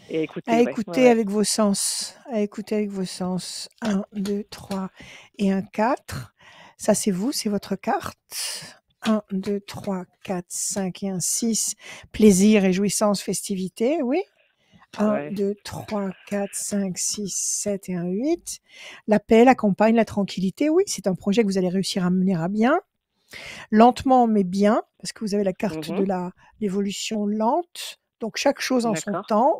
et À écouter, ouais, ouais, écouter ouais. avec vos sens. À écouter avec vos sens. 1, 2, 3 et un 4. Ça, c'est vous, c'est votre carte. 1, 2, 3, 4, 5 et un 6. Plaisir, réjouissance, festivité, oui. 1, Ouais, 2, 3, 4, 5, 6, 7 et un 8. La paix, la campagne, la tranquillité, oui, c'est un projet que vous allez réussir à mener à bien. Lentement, mais bien, parce que vous avez la carte de mmh l'évolution lente. Donc, chaque chose en son d'accord. temps,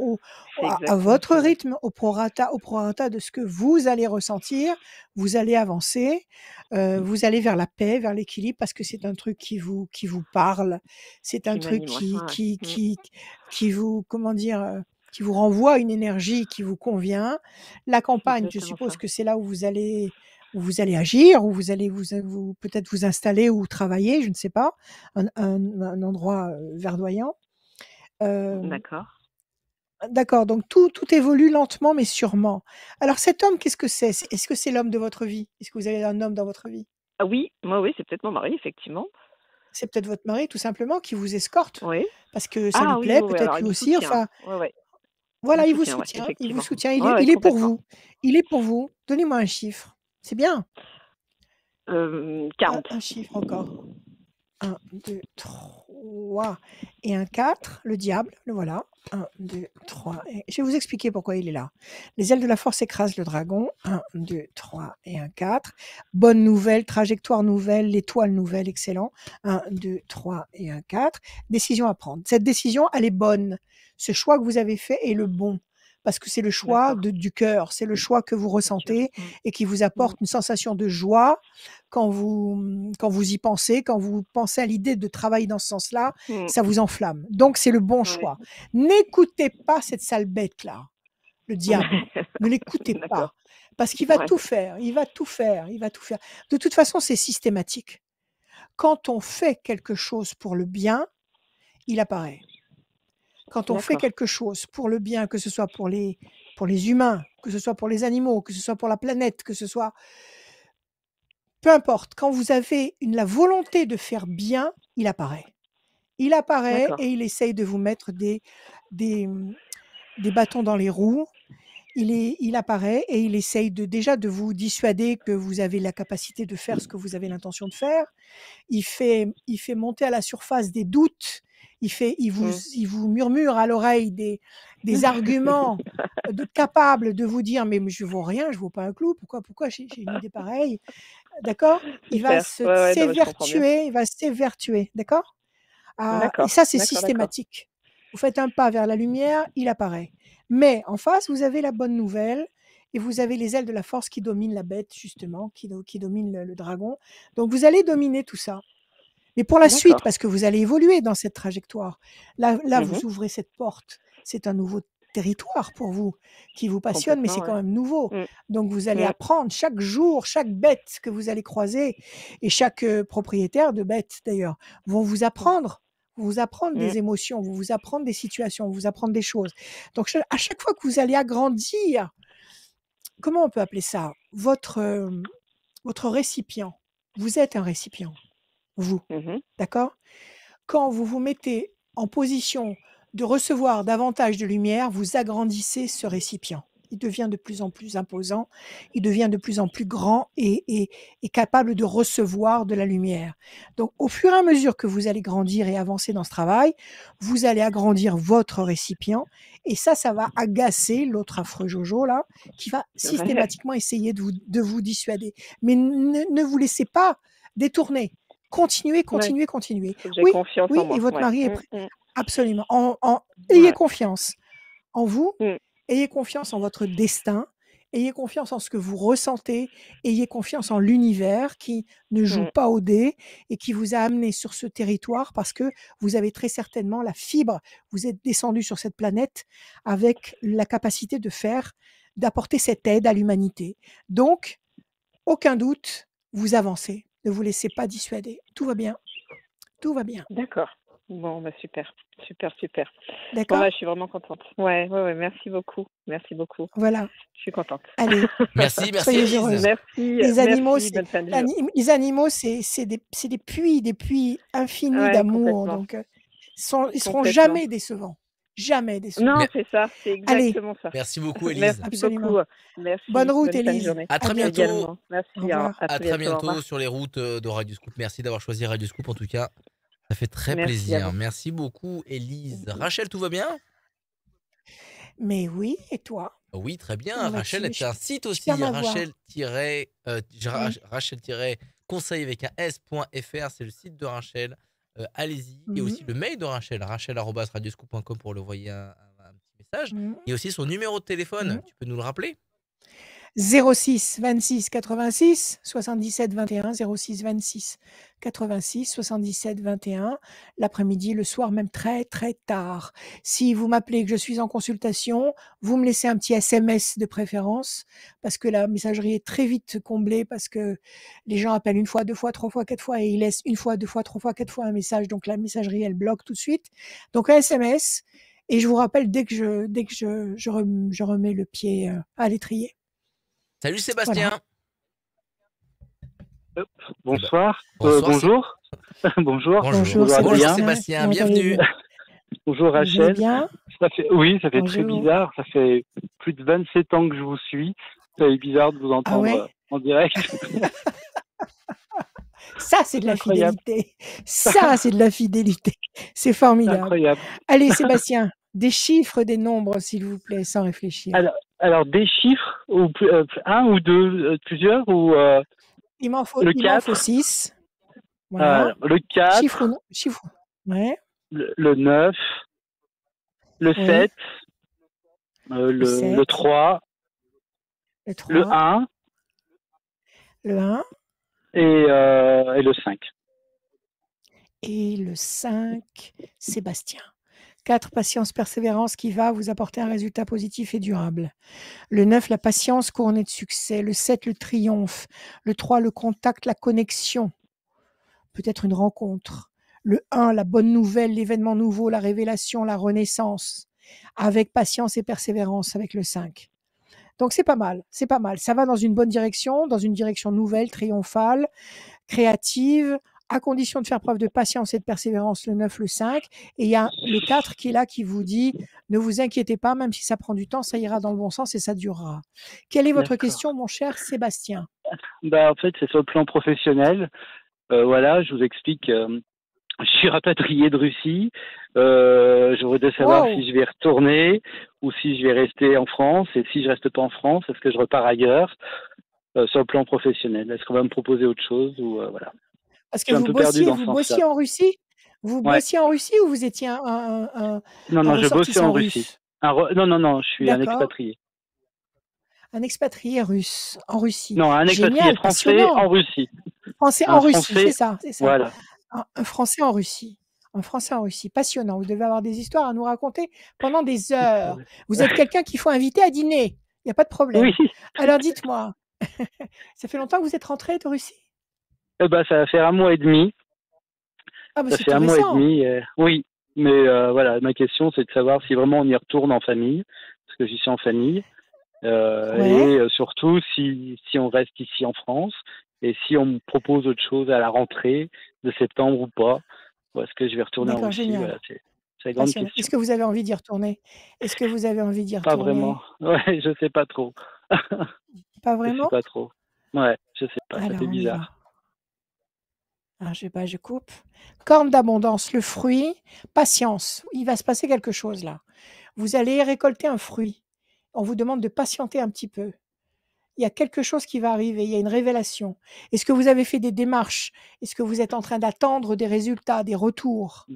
C'est à exactement votre ça, ouais. rythme, au prorata de ce que vous allez ressentir, vous allez avancer, vous allez vers la paix, vers l'équilibre, parce que c'est un truc qui vous parle. C'est un Qui truc m'anime, ouais, ouais, ouais. Mmh. qui vous, comment dire, qui vous renvoie une énergie qui vous convient. La C'est campagne, je exactement suppose ça. que c'est là où vous allez agir, où vous allez peut-être vous installer ou travailler, je ne sais pas, un endroit verdoyant. Euh, D'accord. d'accord, donc tout évolue lentement mais sûrement. Alors cet homme, qu'est-ce que c'est? Est-ce que c'est l'homme de votre vie? Est-ce que vous avez un homme dans votre vie? Ah oui, oui, c'est peut-être mon mari, effectivement. C'est peut-être votre mari tout simplement qui vous escorte Oui. parce que ça lui Ah oui, plaît, oui, oui, peut-être alors lui il me aussi, soutient. enfin Ouais, ouais, il me voilà, soutient, ouais, il vous effectivement. soutient, Ouais, ouais, il est pour complètement. vous. Il est pour vous. Donnez-moi un chiffre. C'est bien. 40. Un chiffre encore. 1, 2, 3 et un 4, le diable, le voilà. 1, 2, 3 et je vais vous expliquer pourquoi il est là. Les ailes de la force écrasent le dragon. 1, 2, 3 et un 4. Bonne nouvelle, trajectoire nouvelle, l'étoile nouvelle, excellent. 1, 2, 3 et un 4. Décision à prendre. Cette décision, elle est bonne. Ce choix que vous avez fait est le bon. Parce que c'est le choix D'accord, du cœur, c'est le choix que vous bien sûr. ressentez Mmh. et qui vous Mmh. apporte une sensation de joie, quand vous y pensez, quand vous pensez à l'idée de travailler dans ce sens-là, Mmh. ça vous enflamme. Donc, c'est le bon Ouais. choix. N'écoutez pas cette sale bête-là, le diable. Ne l'écoutez D'accord. pas. Parce qu'il va Ouais. tout faire. Il va tout faire. Il va tout faire. De toute façon, c'est systématique. Quand on fait quelque chose pour le bien, il apparaît. Quand on fait D'accord. quelque chose pour le bien, que ce soit pour les humains, que ce soit pour les animaux, que ce soit pour la planète, que ce soit peu importe, quand vous avez la volonté de faire bien, il apparaît. Il apparaît D'accord. et il essaye de vous mettre des, des bâtons dans les roues. Il apparaît et il essaye déjà de vous dissuader que vous avez la capacité de faire ce que vous avez l'intention de faire. Il fait monter à la surface des doutes. Mmh. Il vous murmure à l'oreille des arguments capables de vous dire mais je ne vaux rien, je ne vaux pas un clou. Pourquoi j'ai une idée pareille? D'accord? Super. Ouais, ouais, non, mais je comprends bien. Il va s'évertuer, d'accord? Et D'accord. ça, c'est D'accord, d'accord. systématique. Vous faites un pas vers la lumière, il apparaît. Mais en face, vous avez la bonne nouvelle et vous avez les ailes de la force qui dominent la bête, justement, qui dominent le dragon. Donc, vous allez dominer tout ça. Mais pour la suite, D'accord. parce que vous allez évoluer dans cette trajectoire. Là, Mmh. vous ouvrez cette porte. C'est un nouveau territoire pour vous, qui vous passionne, mais c'est Complètement, quand ouais. même nouveau. Mmh. Donc vous allez Mmh. apprendre chaque jour, chaque bête que vous allez croiser et chaque, propriétaire de bête d'ailleurs, vont vous apprendre Mmh. des émotions, vont vous apprendre des situations, vous apprendre des choses. Donc à chaque fois que vous allez agrandir, comment on peut appeler ça? Votre récipient. Vous êtes un récipient, vous, Mmh. d'accord? Quand vous vous mettez en position de recevoir davantage de lumière, vous agrandissez ce récipient. Il devient de plus en plus imposant, il devient de plus en plus grand et capable de recevoir de la lumière. Donc, au fur et à mesure que vous allez grandir et avancer dans ce travail, vous allez agrandir votre récipient et ça va agacer l'autre affreux Jojo là, qui va C'est vrai. systématiquement essayer de vous dissuader. Mais ne vous laissez pas détourner. Continuez, Ouais. continuez, continuez. Faut que j'aie Oui, confiance en oui, et moi. votre Ouais. mari est Mmh, prêt. mmh. Absolument. Ayez Ouais. confiance en vous, Mmh. ayez confiance en votre destin, ayez confiance en ce que vous ressentez, ayez confiance en l'univers qui ne joue Mmh. pas au dé et qui vous a amené sur ce territoire parce que vous avez très certainement la fibre, vous êtes descendu sur cette planète avec la capacité d'apporter cette aide à l'humanité. Donc, aucun doute, vous avancez. Ne vous laissez pas dissuader. Tout va bien. Tout va bien. D'accord. Bon, bah super. Super, super. Bon, D'accord? bah, je suis vraiment contente. Ouais, ouais, ouais. Merci beaucoup. Merci beaucoup. Voilà. Je suis contente. Allez, Merci soyez Élise. heureuse. Merci, Les animaux, merci. Bonne fin de journée. les animaux, c'est des puits infinis Ouais, d'amour. complètement. Donc, ils seront Complètement. jamais décevants. Jamais décevants. Non, Mais- c'est ça. C'est Allez, exactement ça. Merci beaucoup Élise. Merci absolument. beaucoup. Merci. Bonne route, Bonne fin de Élise. journée. À très À bientôt. bientôt. Également. Merci. Au revoir. À très bientôt. Au bientôt revoir. sur les routes de Radio Scoop. Merci d'avoir choisi Radio Scoop en tout cas. Ça fait très Merci à plaisir. vous. Merci beaucoup Élise. Rachel, tout va bien? Mais oui, et toi? Oui, très bien. Comment Rachel vas-tu? est un site aussi. J'espère m'avoir. Rachel-conseil avec un s.fr. C'est le site de Rachel. Allez-y. Il y a aussi le mail de Rachel. rachel@radioscoop.com pour lui envoyer un petit message. Il y a aussi son numéro de téléphone. Tu peux nous le rappeler? 06 26 86 77 21 06 26 86 77 21 l'après-midi, le soir, même très très tard. Si vous m'appelez que je suis en consultation, vous me laissez un petit SMS de préférence parce que la messagerie est très vite comblée parce que les gens appellent une fois, deux fois, trois fois, quatre fois et ils laissent une fois, deux fois, trois fois, quatre fois un message. Donc la messagerie, elle bloque tout de suite. Donc un SMS et je vous rappelle dès que je remets le pied à l'étrier. Salut Sébastien. Voilà. Bonsoir. Bonsoir, bonjour. Bonjour. Bonjour Sébastien, bienvenue. Bonjour Rachel. Bien. Ça fait très bizarre. Ça fait plus de 27 ans que je vous suis. C'est bizarre de vous entendre en direct. Ça, c'est de la fidélité. Ça, c'est de la fidélité. C'est formidable. Incroyable. Allez, Sébastien, des chiffres, des nombres, s'il vous plaît, sans réfléchir. Alors des chiffres, ou un ou deux, plusieurs, ou il m'en faut 6. Voilà. Le 4. Chiffre. Ouais. Le 9. Le 7. Le 3. Le 1. Le 1. Et le 5. Et le 5, Sébastien. 4, patience, persévérance qui va vous apporter un résultat positif et durable. Le 9, la patience couronnée de succès. Le 7, le triomphe. Le 3, le contact, la connexion. Peut-être une rencontre. Le 1, la bonne nouvelle, l'événement nouveau, la révélation, la renaissance. Avec patience et persévérance avec le 5. Donc c'est pas mal, c'est pas mal. Ça va dans une bonne direction, dans une direction nouvelle, triomphale, créative, à condition de faire preuve de patience et de persévérance, le 9, le 5. Et il y a le 4 qui est là, qui vous dit, ne vous inquiétez pas, même si ça prend du temps, ça ira dans le bon sens et ça durera. Quelle est votre question, mon cher Sébastien? En fait, c'est sur le plan professionnel. Voilà, je vous explique. Je suis rapatrié de Russie. Je voudrais savoir si je vais retourner ou si je vais rester en France. Et si je reste pas en France, est-ce que je repars ailleurs sur le plan professionnel? Est-ce qu'on va me proposer autre chose ou voilà. Parce que vous bossiez en Russie? Vous bossiez en Russie ou vous étiez un Non, je bossais en Russie. Non, je suis un expatrié. Un expatrié russe en Russie. Non, un expatrié français en Russie. Français en Russie, c'est ça. Voilà. Un Français en Russie. En français en Russie. Passionnant. Vous devez avoir des histoires à nous raconter pendant des heures. Vous êtes quelqu'un qu'il faut inviter à dîner. Il n'y a pas de problème. Oui. Alors dites-moi, ça fait longtemps que vous êtes rentré de Russie? Ça va faire 1 mois et demi. Ah, bah Ça c'est fait tout 1 mois et récent. demi. Oui, mais voilà, ma question c'est de savoir si vraiment on y retourne en famille, parce que j'y suis en famille, Ouais. et surtout si on reste ici en France et si on me propose autre chose à la rentrée de septembre ou pas, ou est-ce que je vais retourner en D'accord, Russie? Voilà, génial. c'est la grande Passionnant. Est-ce question. que vous avez envie d'y retourner? Est-ce que vous avez envie d'y Pas vraiment. retourner? Ouais, je sais pas trop. Pas Je sais vraiment? pas trop. Ouais, je sais pas, ça fait Alors on y va. bizarre. Alors je coupe. Corne d'abondance, le fruit. Patience. Il va se passer quelque chose là. Vous allez récolter un fruit. On vous demande de patienter un petit peu. Il y a quelque chose qui va arriver, il y a une révélation. Est-ce que vous avez fait des démarches? Est-ce que vous êtes en train d'attendre des résultats, des retours?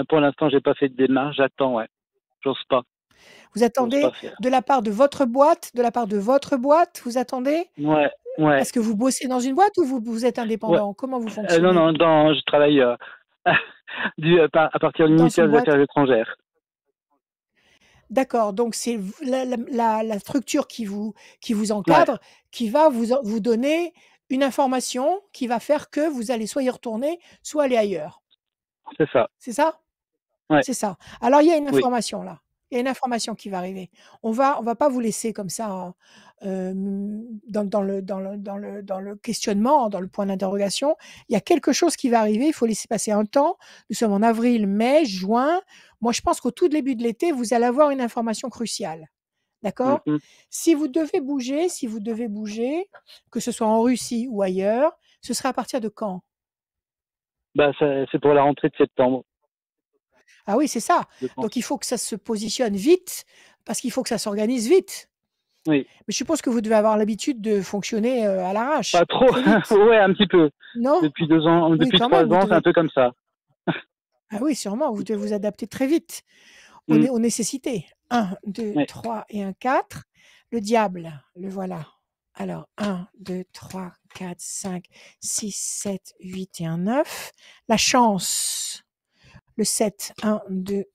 Pour l'instant, j'ai pas fait de démarche, j'attends, ouais. J'ose pas. Vous J'ose attendez pas faire. de la part de votre boîte, vous attendez? Ouais, ouais. Parce que vous bossez dans une boîte ou vous êtes Ouais. indépendant? Comment vous Non, fonctionnez? non, je travaille à partir du Dans ministère une des boîte? Affaires étrangères. D'accord, donc c'est la structure qui vous Ouais, encadre, qui va vous donner une information qui va faire que vous allez soit y retourner, soit aller ailleurs. c'est ça. C'est ça? Ouais, C'est ça. Alors il y a une oui. information là. Il y a une information qui va arriver. On va pas vous laisser comme ça, dans le questionnement, dans le point d'interrogation. Il y a quelque chose qui va arriver, il faut laisser passer un temps. Nous sommes en avril, mai, juin. Moi, je pense qu'au tout début de l'été, vous allez avoir une information cruciale. D'accord? Mhm. Si vous devez bouger, que ce soit en Russie ou ailleurs, ce sera à partir de quand? Bah, c'est pour la rentrée de septembre, Ah oui, c'est ça. je pense. Donc il faut que ça se positionne vite, parce qu'il faut que ça s'organise vite. Oui. Mais je suppose que vous devez avoir l'habitude de fonctionner, à l'arrache, Pas trop. très vite. Ouais, un petit peu. Non? Depuis 2 ans, Oui, depuis quand 3 même, vous ans, c'est un devez. peu comme ça. Ah oui, sûrement, vous devez vous adapter très vite Mm. aux nécessités. 1, 2, Ouais, 3 et un 4. Le diable, le voilà. Alors 1, 2, 3, 4, 5, 6, 7, 8 et un 9. La chance, le 7, 1, 2,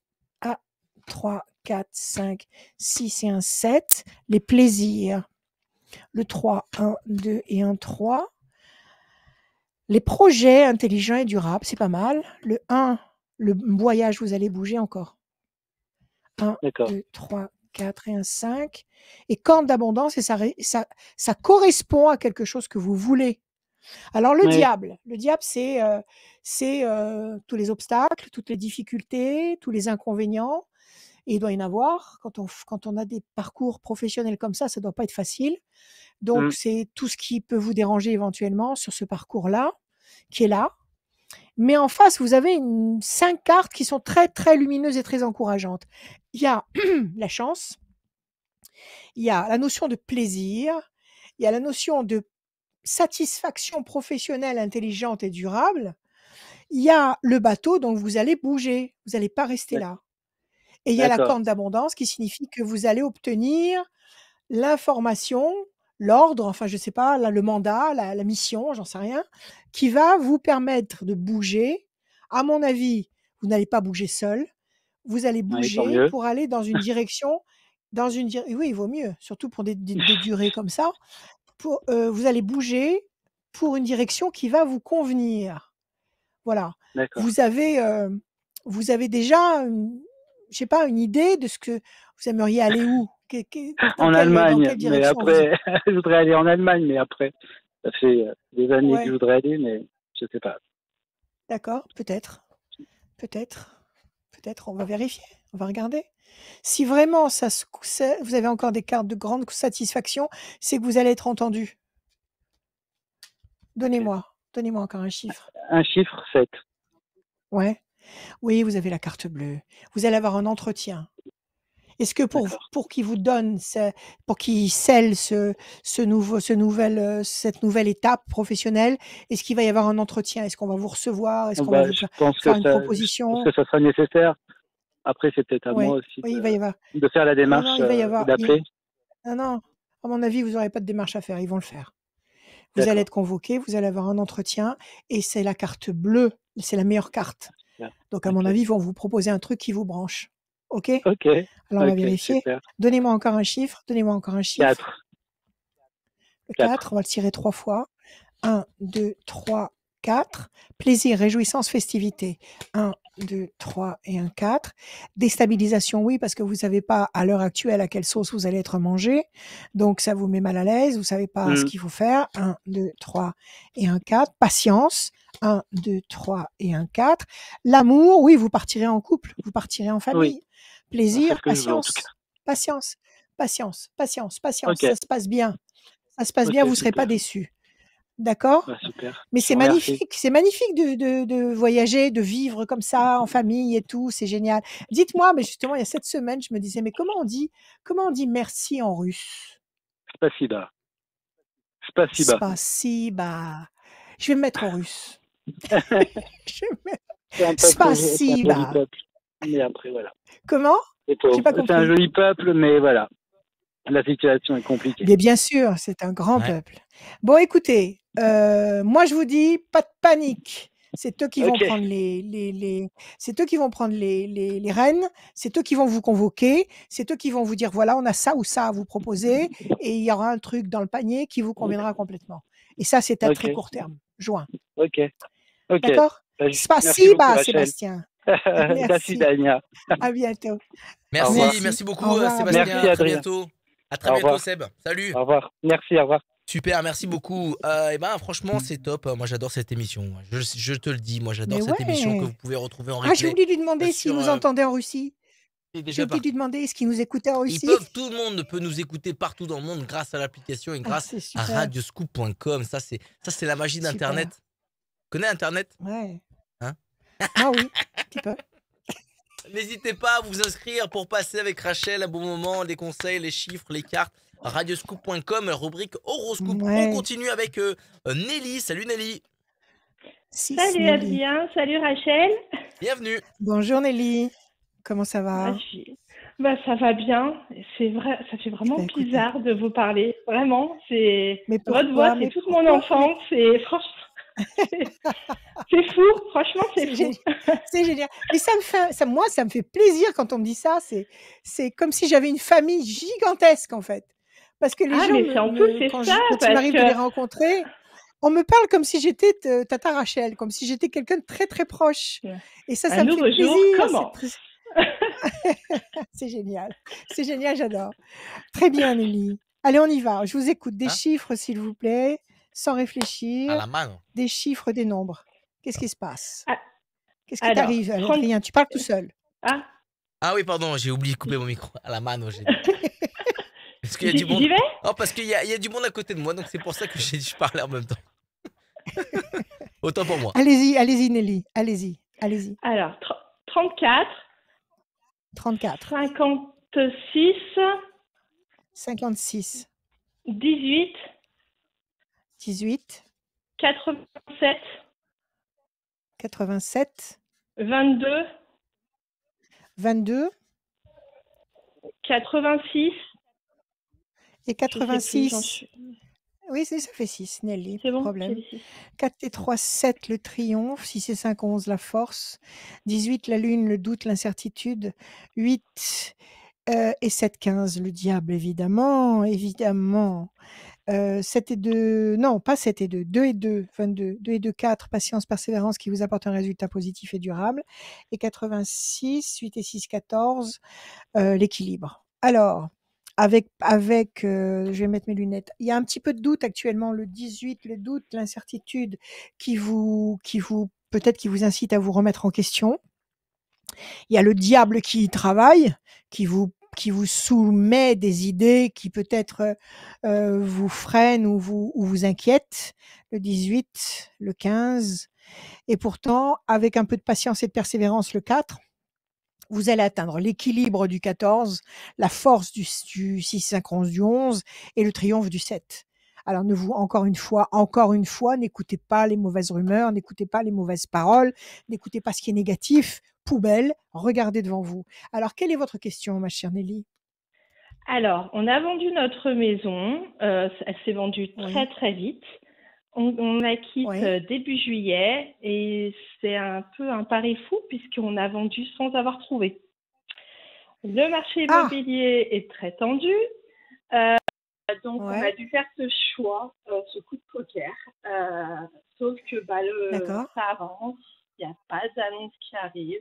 3, 4, 5, 6 et un 7. Les plaisirs, le 3, 1, 2 et un 3. Les projets intelligents et durables, c'est pas mal. Le 1, le voyage, vous allez bouger encore. 1, d'accord. 2, 3, 4 et un 5. Et corne d'abondance, et ça correspond à quelque chose que vous voulez. Alors le Ouais, diable, c'est tous les obstacles, toutes les difficultés, tous les inconvénients. Et il doit y en avoir. Quand on a des parcours professionnels comme ça ne doit pas être facile. Donc, mm. c'est tout ce qui peut vous déranger éventuellement sur ce parcours-là, qui est là. Mais en face, vous avez 5 cartes qui sont très, très lumineuses et très encourageantes. Il y a la chance, il y a la notion de plaisir, il y a la notion de satisfaction professionnelle intelligente et durable. Il y a le bateau, donc vous allez bouger, vous n'allez pas rester là. Et il y a la D'accord. corne d'abondance qui signifie que vous allez obtenir l'information, l'ordre, enfin je sais pas, là, le mandat, la mission, j'en sais rien, qui va vous permettre de bouger. À mon avis, vous n'allez pas bouger seul, vous allez Ouais, tant bouger mieux. pour aller dans une direction, oui, il vaut mieux, surtout pour des durées comme ça. Vous allez bouger pour une direction qui va vous convenir. Voilà. D'accord. Vous avez déjà je sais pas, une idée de ce que vous aimeriez aller où? Dans En quelle Allemagne, mais direction vous après, je voudrais aller en Allemagne, mais après, ça fait des années que je Ouais, voudrais aller, mais je sais pas. d'accord, peut-être, on va vérifier, on va regarder. Si vraiment vous avez encore des cartes de grande satisfaction, c'est que vous allez être entendu. Ok. Donnez-moi encore un chiffre. Un chiffre, 7. Ouais. Oui, vous avez la carte bleue. Vous allez avoir un entretien. Est-ce que D'accord. pour qu'il vous donne pour qu'il scelle cette nouvelle étape professionnelle, est-ce qu'il va y avoir un entretien? Est-ce qu'on va vous recevoir? Est-ce qu'on va Bah, vous je pense faire une je pense proposition? que ça sera nécessaire. Après, c'est peut-être à moi Ouais, aussi oui, il va y avoir. de faire la Non, non, démarche, il va y avoir. d'appeler. Non, non, à mon avis, vous n'aurez pas de démarche à faire, ils vont le faire. Vous allez D'accord. être convoqué, vous allez avoir un entretien et c'est la carte bleue, c'est la meilleure carte. Bien. Donc, à mon Ok. avis, ils vont vous proposer un truc qui vous branche. OK? Ok. Alors, on va Ok, vérifier. super. Donnez-moi encore un chiffre. Donnez-moi encore un chiffre. 4. Le 4. 4, on va le tirer 3 fois. 1, 2, 3, 4. Plaisir, réjouissance, festivité. 1, 2, 3 et un 4. Déstabilisation, oui, parce que vous ne savez pas à l'heure actuelle à quelle sauce vous allez être mangé. Donc, ça vous met mal à l'aise. Vous ne savez pas ce qu'il faut faire. 1, 2, 3 et un 4. Patience. 1, 2, 3 et un 4. L'amour, oui, vous partirez en couple. Vous partirez en Oui, famille. c'est Plaisir, ce que je veux en tout cas. patience. Patience, patience, patience. Ok. Ça se passe bien. Ça se passe bien, Ok, vous ne serez pas super. déçus. D'accord? Bah, super. Mais Je vous remercie. c'est magnifique de voyager, de vivre comme ça en famille et tout, c'est génial. Dites-moi, mais justement, il y a cette semaine, je me disais, mais comment on dit merci en russe? Spasiba. Spasiba. Spasiba. Je vais me mettre en russe. Je vais me mettre... C'est un joli Spasiba. peuple. Mais après, voilà. Comment? C'est J'ai pas pauvre. C'est un compris. joli peuple, mais voilà. La situation est compliquée. Mais bien sûr, c'est un grand Ouais. peuple. Bon, écoutez, moi je vous dis, pas de panique. C'est eux qui vont Ok. prendre c'est eux qui vont prendre les rênes. C'est eux qui vont vous convoquer. C'est eux qui vont vous dire voilà, on a ça ou ça à vous proposer, et il y aura un truc dans le panier qui vous conviendra complètement. Et ça, c'est à très Ok. court terme, juin. Ok. Ok. D'accord? Bah, merci beaucoup, Spasiba, Rachel. Sébastien. Da Merci. Sidania. À bientôt. Au Merci, revoir. Merci. merci Au beaucoup revoir, à Sébastien. Merci, bientôt. À très Adrien. bientôt. À très Au bientôt revoir. Seb. Salut. Au revoir. Merci, au revoir. Super, merci beaucoup. Et ben franchement, c'est top. Moi, j'adore cette émission. Je te le dis, moi, j'adore Mais cette émission que ouais. vous pouvez retrouver en Ah, j'ai replay oublié de lui demander s'il sur. nous entendait en Russie. C'est J'ai déjà oublié de parti. lui demander est-ce qu'il nous écoutait en Ils Russie. peuvent, tout le monde peut nous écouter partout dans le monde grâce à l'application et Ah, grâce c'est à super. radioscoop.com. Ça, c'est la magie Super. d'Internet. Connais Internet? Ouais. Hein? Moi, oui, un petit peu. N'hésitez pas à vous inscrire pour passer avec Rachel un bon moment, les conseils, les chiffres, les cartes. Radioscoop.com, rubrique horoscope. On Ouais. continue avec Nelly. Salut Nelly. Six, Salut Nelly. Adrien, salut Rachel. Bienvenue. Bonjour Nelly. Comment ça va? Ça va bien. C'est vrai, ça fait vraiment écoutez. bizarre de vous parler. Vraiment, c'est Mais votre voix, pourquoi? c'est Mais toute pourquoi? mon enfance. Et franchement, c'est fou. Franchement, c'est fou. C'est génial. Mais moi, ça me fait plaisir quand on me dit ça. C'est comme si j'avais une famille gigantesque, en fait. Parce que les gens, mais en plus, c'est quand ça, il parce m'arrive de que les rencontrer, on me parle comme si j'étais Tata Rachel, comme si j'étais quelqu'un de très, très proche. Et ça un me fait nouveau jour plaisir. commence. C'est génial. C'est génial, j'adore. Très bien, Nelly. Allez, on y va. Je vous écoute. Des Hein? chiffres, s'il vous plaît, sans À réfléchir. la mano. Des chiffres, des nombres. Qu'est-ce qui se passe? Ah, Qu'est-ce qui alors, t'arrive, 30 Adrien? Tu parles tout seul. Ah, Ah oui, pardon, j'ai oublié de couper mon micro. À la mano, j'ai dit. Parce qu'il y a du monde. j'y vais? Oh, parce qu'il y a du monde à côté de moi, donc c'est pour ça que je parlais en même temps. Autant pour moi. Allez-y, allez-y, Nelly. Allez-y, allez-y. Alors, 34, 34, 56, 56, 18, 18, 87, 87, 22, 22 86. et Je sais plus, j'en 86. suis- Oui, ça fait 6, Nelly, C'est pas de bon, problème. c'est 6. 4 et 3, 7, le triomphe. 6 et 5, 11, la force. 18, la lune, le doute, l'incertitude. 8 et 7, 15, le diable, évidemment, évidemment. 7 et 2, non, pas 7 et 2, 2 et 2, 22. 2 et 2, 4, patience, persévérance qui vous apporte un résultat positif et durable. Et 86, 8 et 6, 14, l'équilibre. Alors, je vais mettre mes lunettes. Il y a un petit peu de doute actuellement, le 18, le doute, l'incertitude peut-être qui vous incite à vous remettre en question. Il y a le diable qui travaille, qui vous soumet des idées qui peut-être vous freinent ou vous inquiètent. Le 18, le 15. Et pourtant, avec un peu de patience et de persévérance, le 4, vous allez atteindre l'équilibre du 14, la force du 6, 5, 11 du 11 et le triomphe du 7. Alors, encore une fois, n'écoutez pas les mauvaises rumeurs, n'écoutez pas les mauvaises paroles, n'écoutez pas ce qui est négatif, poubelle, regardez devant vous. Alors, quelle est votre question, ma chère Nelly? Alors, on a vendu notre maison. Elle s'est vendue très, Oui. très vite. On la quitte Oui. début juillet et c'est un peu un pari fou puisqu'on a vendu sans avoir trouvé. Le marché Ah! immobilier est très tendu, donc on a Ouais, dû faire ce choix, ce coup de poker. Sauf que d'accord. ça avance, il n'y a pas d'annonce qui arrive.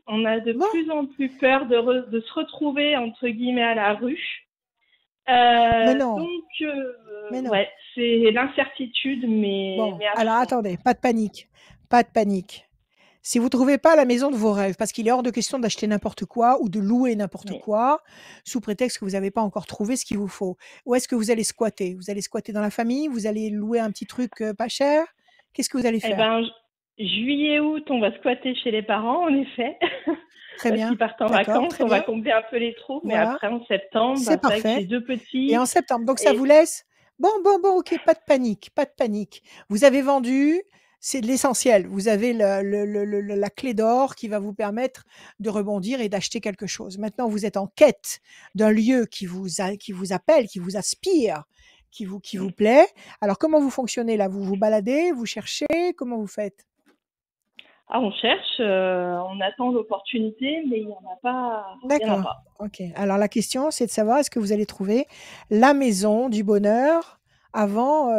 On a de Bon, plus en plus peur de se retrouver entre guillemets à la rue. mais non, mais non. Ouais, c'est l'incertitude, Bon, mais à alors fond. attendez, pas de panique, pas de panique. Si vous trouvez pas la maison de vos rêves, parce qu'il est hors de question d'acheter n'importe quoi ou de louer n'importe Oui. quoi, sous prétexte que vous n'avez pas encore trouvé ce qu'il vous faut. Où est-ce que vous allez squatter? Vous allez squatter dans la famille? Vous allez louer un petit truc, pas cher? Qu'est-ce que vous allez Eh faire? ben, juillet, août, on va squatter chez les parents, en effet, Très parce qu'ils bien, partent en d'accord, vacances. très On va bien, combler un peu les trous, mais voilà, après, en septembre, c'est c'est vrai que parfait. j'ai 2 Et en petits septembre, donc ça vous et laisse bon, bon, bon, OK, pas de panique, pas de panique. Vous avez vendu, c'est de l'essentiel. Vous avez la clé d'or qui va vous permettre de rebondir et d'acheter quelque chose. Maintenant, vous êtes en quête d'un lieu qui vous appelle, qui vous aspire, qui vous plaît. Alors comment vous fonctionnez là? Vous vous baladez, vous cherchez, comment vous faites? on cherche, on attend l'opportunité, mais il y en a pas il y en a D'accord, pas. OK. Alors la question, c'est de savoir est-ce que vous allez trouver la maison du bonheur avant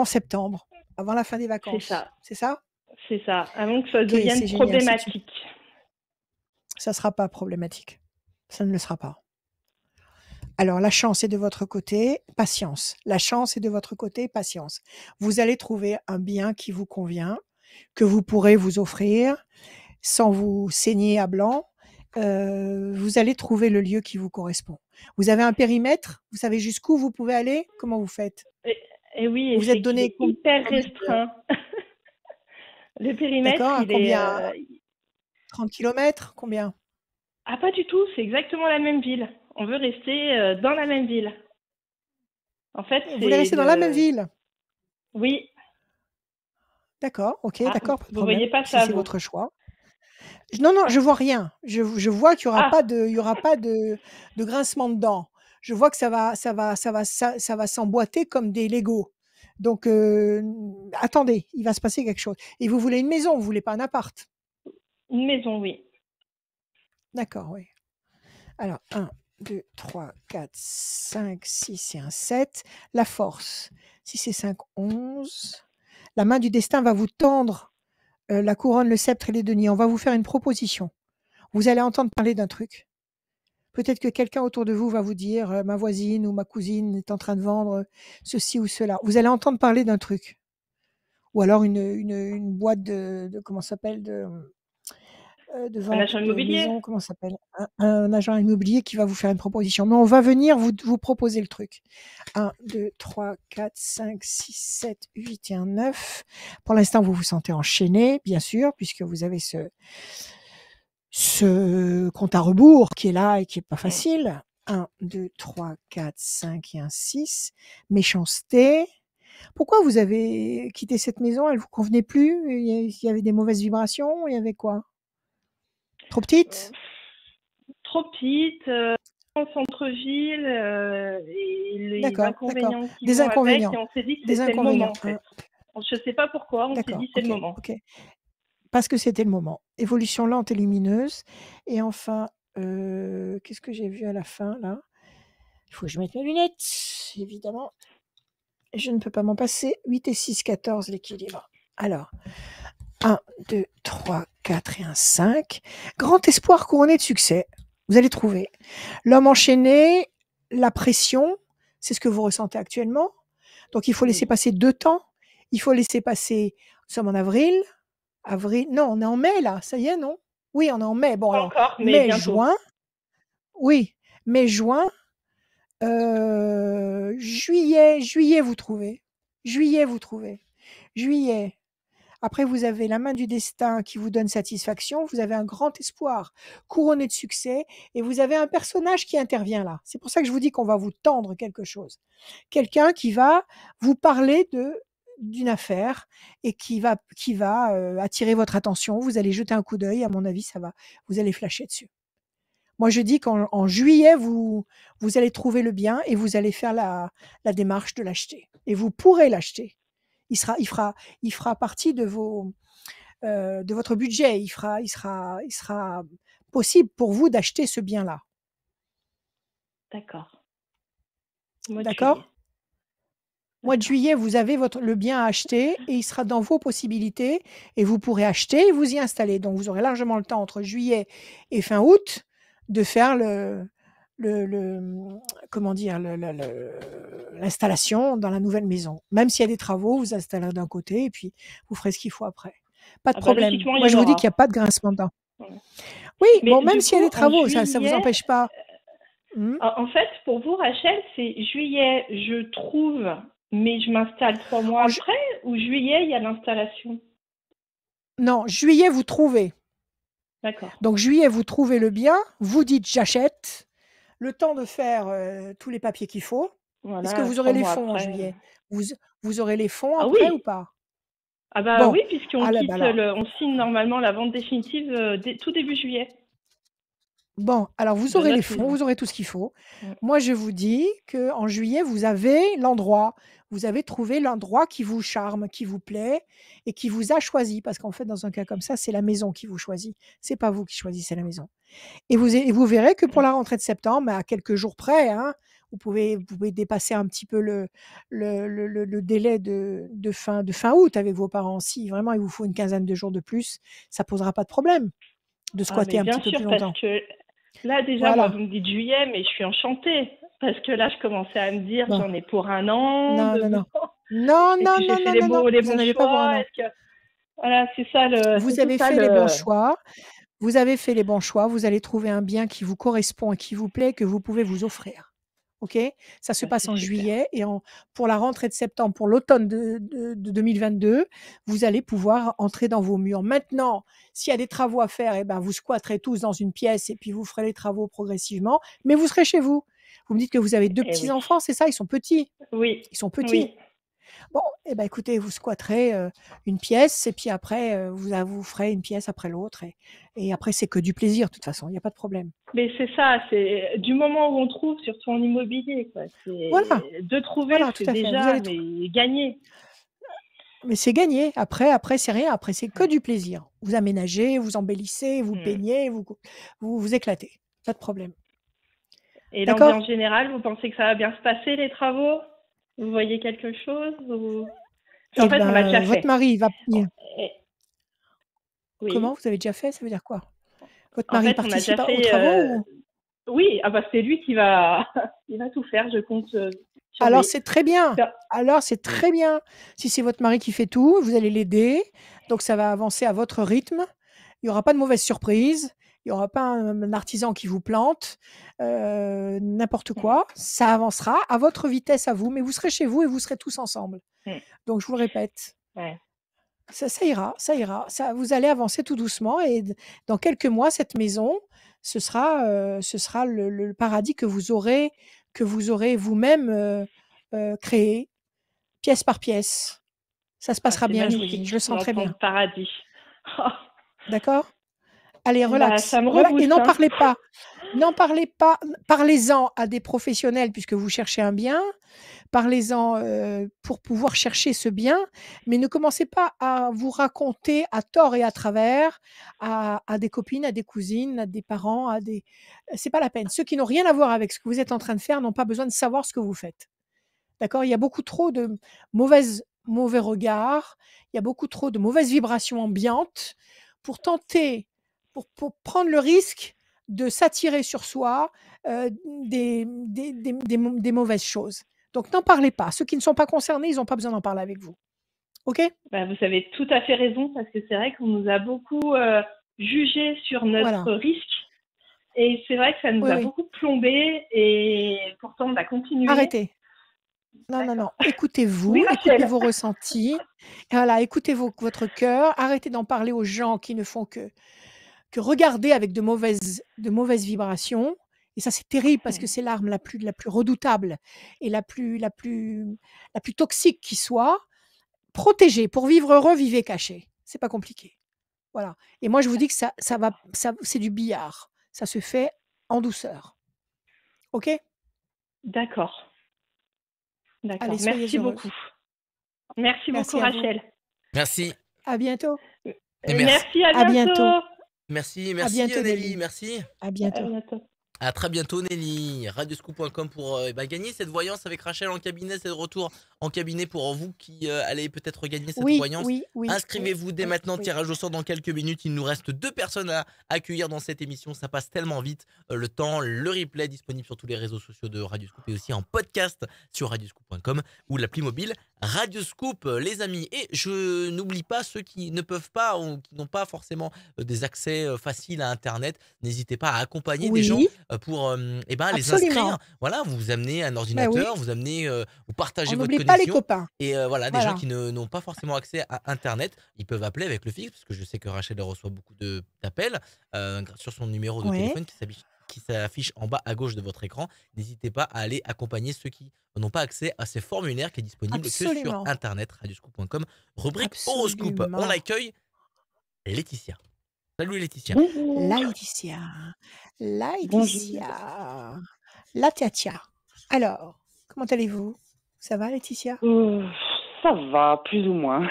septembre, avant la fin des C'est vacances. ça, C'est ça? c'est ça, avant que ça OK, c'est devienne génial, problématique. ça sera pas problématique. Ça ne le sera pas. Alors la chance est de votre côté, patience. La chance est de votre côté, patience. Vous allez trouver un bien qui vous convient, que vous pourrez vous offrir sans vous saigner à blanc. Vous allez trouver le lieu qui vous correspond. Vous avez un périmètre? Vous savez jusqu'où vous pouvez aller? Comment vous faites? Et et oui, Vous et vous êtes c'est qu'il donné est combien hyper de kilomètres de restreint. Le périmètre, d'accord, à il est, combien? 30 kilomètres? Combien? ah pas du tout, c'est exactement la même ville. On veut rester, dans la même ville. En fait, Vous voulez c'est rester dans la même le ville? oui. D'accord, OK, Ah, d'accord, pas de vous voyez problème, pas si ça, c'est vous? votre choix. Non, non, je vois rien. Je vois qu'il y aura Ah! pas de il y aura pas de grincement de dents. Je vois que ça va s'emboîter comme des Legos. Donc attendez, il va se passer quelque chose. Et vous voulez une maison, vous voulez pas un appart? Une maison, oui. D'accord, oui. Alors 1, 2, 3, 4, 5, 6 et un 7. La force, 6 et 5, 11. La main du destin va vous tendre, la couronne, le sceptre et les deniers. On va vous faire une proposition. Vous allez entendre parler d'un truc. Peut-être que quelqu'un autour de vous va vous dire, ma voisine ou ma cousine est en train de vendre ceci ou cela. Vous allez entendre parler d'un truc. Ou alors une boîte de comment ça s'appelle? De Un vente agent de immobilier? maisons, comment ça s'appelle? Un agent immobilier qui va vous faire une proposition. Mais on va venir vous proposer le truc. 1, 2, 3, 4, 5, 6, 7, 8 et un 9. Pour l'instant, vous vous sentez enchaîné, bien sûr, puisque vous avez ce compte à rebours qui est là et qui est pas Mmh. facile. 1, 2, 3, 4, 5 et un 6. Méchanceté. Pourquoi vous avez quitté cette maison? Elle vous convenait plus? Il y avait des mauvaises vibrations? Il y avait quoi? Trop petite? Trop petite, en centre-ville, et les D'accord, d'accord. inconvénients qui Des vont avec et inconvénients. on s'est dit que Des c'était le moment, inconvénients. en fait. Je sais pas pourquoi, on s'est D'accord, dit: «C'est le OK, moment». OK. Parce que c'était le moment. Évolution lente et lumineuse. Et enfin, qu'est-ce que j'ai vu à la fin là? Il faut que je mette mes lunettes, évidemment. Je ne peux pas m'en passer. 8 et 6, 14, l'équilibre. Alors, 1, 2, 3, 4 et un 5. Grand espoir couronné de succès. Vous allez trouver. L'homme enchaîné, la pression, c'est ce que vous ressentez actuellement. Donc il faut laisser Oui. passer 2 temps. Il faut laisser passer, nous sommes en avril, non, on est en mai là, ça y est, non? Oui, on est en mai. Bon Pas alors, encore, mais mai, bientôt. juin, oui, mai, juin, juillet, vous trouvez. Juillet, vous trouvez. Juillet. Après, vous avez la main du destin qui vous donne satisfaction, vous avez un grand espoir couronné de succès et vous avez un personnage qui intervient là. C'est pour ça que je vous dis qu'on va vous tendre quelque chose. Quelqu'un qui va vous parler d'une affaire et qui va attirer votre attention. Vous allez jeter un coup d'œil, à mon avis, ça va, vous allez flasher dessus. Moi, je dis qu'en juillet, vous allez trouver le bien et vous allez faire la démarche de l'acheter. Et vous pourrez l'acheter. Il fera partie de votre budget. Il sera possible pour vous d'acheter ce bien-là. D'accord. Mois de juillet. D'accord? Mois de D'accord. juillet, vous avez le bien à acheter et il sera dans vos possibilités et vous pourrez acheter et vous y installer. Donc, vous aurez largement le temps entre juillet et fin août de faire comment dire, l'installation dans la nouvelle maison. Même s'il y a des travaux, vous installerez d'un côté et puis vous ferez ce qu'il faut après. Pas de Ah bah, problème. logiquement, il Moi, y je en vous dis qu'il n'y a aura. pas de grincement de dents. Ouais. Oui, Mais bon, même du s'il y a coup, des travaux, ça ne vous juillet, empêche pas. en fait, pour vous, Rachel, c'est juillet, je trouve, mais je m'installe 3 mois En ju- après, ou juillet, il y a l'installation? Non, juillet, vous trouvez. D'accord. Donc, juillet, vous trouvez le bien, vous dites j'achète, le temps de faire tous les papiers qu'il faut. Est-ce que Voilà, vous 3 aurez les mois fonds en après. juillet? Vous aurez les fonds Ah après ou oui, pas? ah bah Bon, oui, puisqu'on alors, quitte on signe normalement la vente définitive tout début juillet. bon, alors vous De aurez les notre fonds, maison. vous aurez tout ce qu'il faut. Mm. Moi, je vous dis qu'en juillet, vous avez l'endroit. Vous avez trouvé l'endroit qui vous charme, qui vous plaît et qui vous a choisi. Parce qu'en fait, dans un cas comme ça, c'est la maison qui vous choisit. C'est pas vous qui choisissez la maison. Et vous verrez que pour la rentrée de septembre, à quelques jours près, hein, vous pouvez dépasser un petit peu le délai de fin août avec vos parents. Si vraiment il vous faut une quinzaine de jours de plus, ça posera pas de problème de Ah squatter mais un bien petit peu sûr, plus longtemps. parce que là déjà, moi, Voilà. vous me dites juillet, mais je suis enchantée. Parce que là, je commençais à me dire, Bon. j'en ai pour 1 an, Non, 2 non, ans. non. Non, Et non, puis j'ai non, fait non, les non, non. les Vous bons n'en avez pas pour un choix. an. Est-ce que... Voilà, c'est ça Vous avez fait les bons choix. Vous avez fait les bons choix. Vous allez trouver un bien qui vous correspond et qui vous plaît, que vous pouvez vous offrir. OK? Ça se Ah, passe c'est en super. juillet et pour la rentrée de septembre, pour l'automne de 2022, vous allez pouvoir entrer dans vos murs. Maintenant, s'il y a des travaux à faire, eh ben, vous squatterez tous dans une pièce et puis vous ferez les travaux progressivement, mais vous serez chez vous. Vous me dites que vous avez 2 Eh oui. petits-enfants, c'est ça? Ils sont petits? Oui. Ils sont petits? Oui. Bon, eh ben, écoutez, vous squatterez une pièce et puis après, vous ferez une pièce après l'autre et après, c'est que du plaisir de toute façon, il n'y a pas de problème. Mais c'est ça, c'est du moment où on trouve, surtout en immobilier, quoi. Voilà. De trouver, Voilà, c'est tout à fait. Vous déjà allez gagné. Mais c'est gagné. Après, c'est rien. Après, c'est que du plaisir. Vous aménagez, vous embellissez, vous peignez, vous éclatez. Pas de problème. Et D'accord? l'ambiance générale, vous pensez que ça va bien se passer, les travaux? Vous voyez quelque chose En fait, on l'a déjà fait. Votre mari va. Oui. Comment? Vous avez déjà fait? Ça veut dire quoi? Votre En mari fait, on a déjà participe aux fait. travaux Oui, ah bah c'est lui qui va, il va tout faire. Je compte. Sur Alors, lui. c'est très bien. Ça- Alors, c'est très bien. Si c'est votre mari qui fait tout, vous allez l'aider. Donc, ça va avancer à votre rythme. Il n'y aura pas de mauvaise surprise. Il n'y aura pas un artisan qui vous plante. N'importe quoi. Ça avancera à votre vitesse à vous. Mais vous serez chez vous et vous serez tous ensemble. Donc, je vous le répète. Ouais. Ça ira, ça ira. Vous allez avancer tout doucement et dans quelques mois, cette maison, ce sera le paradis que vous aurez vous-même créé, pièce par pièce. Ça se passera c'est bien, je vous dis. magnifique Je le sens très bien. d'entendre paradis. D'accord? Allez, relax. Ça me Relax. Et rebooste, n'en hein. parlez pas. N'en parlez pas. Parlez-en à des professionnels puisque vous cherchez un bien. Parlez-en pour pouvoir chercher ce bien, mais ne commencez pas à vous raconter à tort et à travers à des copines, à des cousines, à des parents, c'est pas la peine. Ceux qui n'ont rien à voir avec ce que vous êtes en train de faire n'ont pas besoin de savoir ce que vous faites. D'accord? Il y a beaucoup trop de mauvais regards, il y a beaucoup trop de mauvaises vibrations ambiantes pour tenter, pour prendre le risque de s'attirer sur soi des mauvaises choses. Donc, n'en parlez pas. Ceux qui ne sont pas concernés, ils n'ont pas besoin d'en parler avec vous. OK? Vous avez tout à fait raison, parce que c'est vrai qu'on nous a beaucoup jugé sur notre risque. Et c'est vrai que ça nous a beaucoup plombé, et pourtant, on a continué. Arrêtez. Non. Écoutez-vous, écoutez vos ressentis. Voilà, écoutez votre cœur. Arrêtez d'en parler aux gens qui ne font que regarder avec de mauvaises vibrations. Et ça, c'est terrible parce que c'est l'arme la plus redoutable et la plus toxique qui soit. Protégez. Pour vivre heureux, vivez caché. C'est pas compliqué. Voilà. Et moi, je vous dis que ça c'est du billard. Ça se fait en douceur. OK? D'accord. D'accord. Allez, soyez Merci heureuse. beaucoup. Merci beaucoup, Merci à vous. Rachel. Merci. À bientôt. Et merci. Merci, à À bientôt. bientôt. Merci, À merci bientôt, Nelly, Nelly. merci. À À bientôt. bientôt. À très bientôt Nelly, radioscoop.com pour gagner cette voyance avec Rachel en cabinet, c'est de retour en cabinet pour vous qui allez peut-être gagner cette Oui, voyance. oui, oui, oui, Inscrivez-vous dès oui, maintenant, oui. tirage au sort dans quelques minutes, il nous reste 2 personnes à accueillir dans cette émission, ça passe tellement vite, le temps, le replay disponible sur tous les réseaux sociaux de Radioscoop et aussi en podcast sur radioscoop.com ou l'appli mobile Radioscoop les amis. Et je n'oublie pas ceux qui ne peuvent pas ou qui n'ont pas forcément des accès faciles à internet, n'hésitez pas à accompagner des gens Oui, pour les absolument. inscrire. Voilà, vous amenez un Ben oui, ordinateur, vous amenez, vous partagez on votre n'oublie pas les connexion. copains. Et voilà, des gens Voilà. qui n'ont pas forcément accès à Internet, ils peuvent appeler avec le fixe, parce que je sais que Rachel reçoit beaucoup d'appels sur son numéro de Ouais, téléphone qui s'affiche en bas à gauche de votre écran. N'hésitez pas à aller accompagner ceux qui n'ont pas accès à ces formulaires qui est disponible que sur absolument. Internet, radioscoop.com, rubrique horoscope. On Absolument. accueille Laetitia. Salut Laetitia. Bonjour. Laetitia. Bonjour. Laetitia. La Tiatia. Alors, comment allez-vous? Ça va, Laetitia? Ça va, plus ou moins,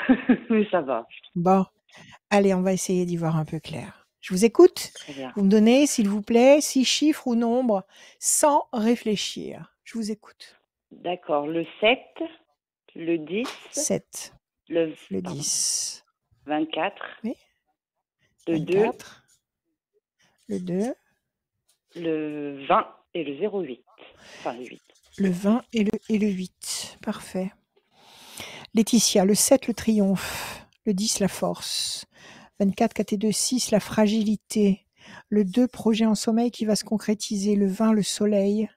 mais ça va. Bon, allez, on va essayer d'y voir un peu clair. Je vous écoute. Très bien. Vous me donnez, s'il vous plaît, 6 chiffres ou nombres sans réfléchir. Je vous écoute. D'accord. Le 7, le 10, 7, le le pardon, 10, 24, oui, le 2, 24, le 2, le 20 et le 08. Enfin, le 8. le 20 et le 8. Parfait. Laetitia, le 7, le triomphe. Le 10, la force. 24, 4 et 2, 6, la fragilité. Le 2, projet en sommeil qui va se concrétiser. Le 20, le soleil.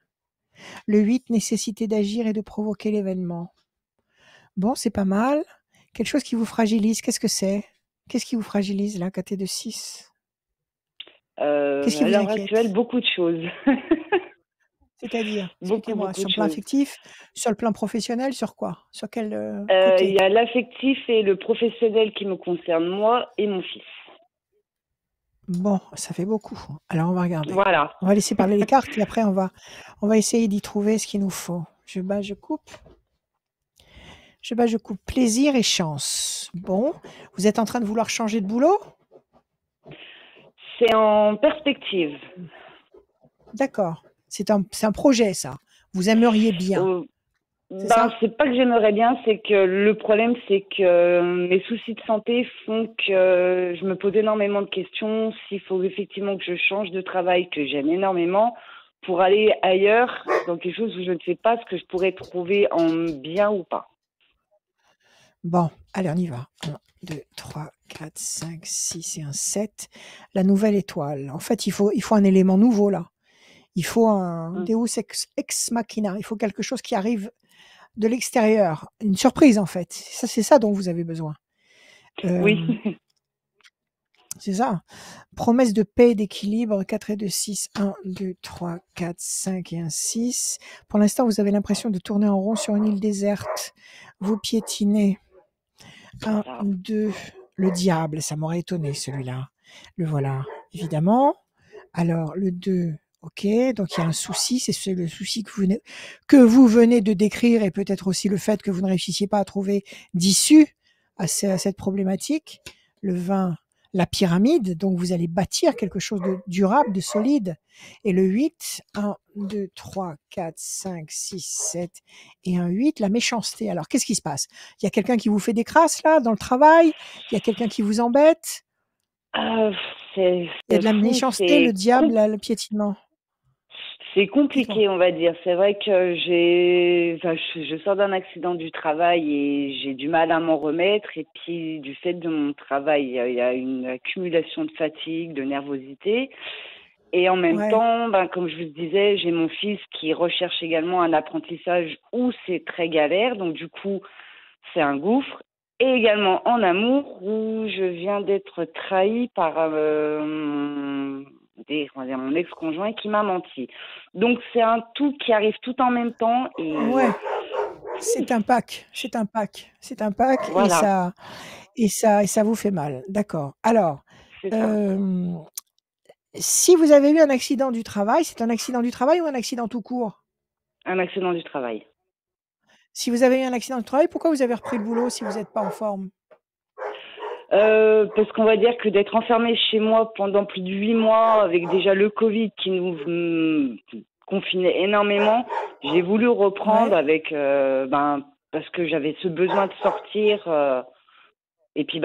Le 8, nécessité d'agir et de provoquer l'événement. Bon, c'est pas mal. Quelque chose qui vous fragilise, qu'est-ce que c'est? Qu'est-ce qui vous fragilise là, 4 et 2, 6? Qu'est-ce qui À vous l'heure inquiète? actuelle, beaucoup de choses. C'est-à-dire, Beaucoup, expliquez-moi, beaucoup sur de le plan choses. affectif, sur le plan professionnel, sur quoi? Sur quel Il côté? y a l'affectif et le professionnel qui me concernent, moi et mon fils. Bon, ça fait beaucoup. Alors on va regarder. Voilà. On va laisser parler les cartes et après on va essayer d'y trouver ce qu'il nous faut. Je bats, je coupe. Je bats, je coupe. Plaisir et chance. Bon, vous êtes en train de vouloir changer de boulot? C'est en perspective. D'accord. C'est un projet, ça. Vous aimeriez bien. C'est ça? C'est pas que j'aimerais bien, c'est que le problème, c'est que mes soucis de santé font que je me pose énormément de questions s'il faut effectivement que je change de travail que j'aime énormément pour aller ailleurs dans quelque chose où je ne sais pas ce que je pourrais trouver en bien ou pas. Bon, allez, on y va. 1, 2, 3, 4, 5, 6 et un 7. La nouvelle étoile. En fait, il faut un élément nouveau, là. Il faut un Deus ex machina. Il faut quelque chose qui arrive de l'extérieur. Une surprise, en fait. C'est ça dont vous avez besoin. Oui. C'est ça. Promesse de paix et d'équilibre. 4 et 2, 6. 1, 2, 3, 4, 5 et un 6. Pour l'instant, vous avez l'impression de tourner en rond sur une île déserte. Vous piétinez. 1, 2. Le diable, ça m'aurait étonné, celui-là. Le voilà, évidemment. Alors, le 2... Ok, donc il y a un souci, c'est le souci que vous venez de décrire et peut-être aussi le fait que vous ne réussissiez pas à trouver d'issue à cette problématique. Le 20, la pyramide, donc vous allez bâtir quelque chose de durable, de solide. Et le 8, 1, 2, 3, 4, 5, 6, 7 et un 8, la méchanceté. Alors qu'est-ce qui se passe? Il y a quelqu'un qui vous fait des crasses là, dans le travail? Il y a quelqu'un qui vous embête? Il y a de la méchanceté, le diable, le piétinement. C'est compliqué, on va dire. C'est vrai que je sors d'un accident du travail et j'ai du mal à m'en remettre. Et puis, du fait de mon travail, il y a une accumulation de fatigue, de nervosité. Et en même temps, comme je vous le disais, j'ai mon fils qui recherche également un apprentissage où c'est très galère. Donc, du coup, c'est un gouffre. Et également en amour où je viens d'être trahie par mon ex-conjoint qui m'a menti. Donc c'est un tout qui arrive tout en même temps. Et... Ouais, c'est un pack. Voilà. Et ça vous fait mal. D'accord. Alors, Si vous avez eu un accident du travail, c'est un accident du travail ou un accident tout court? Un accident du travail. Si vous avez eu un accident du travail, pourquoi vous avez repris le boulot si vous n'êtes pas en forme? Parce qu'on va dire que d'être enfermée chez moi pendant plus de 8 mois, avec déjà le Covid qui nous confinait énormément, j'ai voulu reprendre avec, parce que j'avais ce besoin de sortir, et puis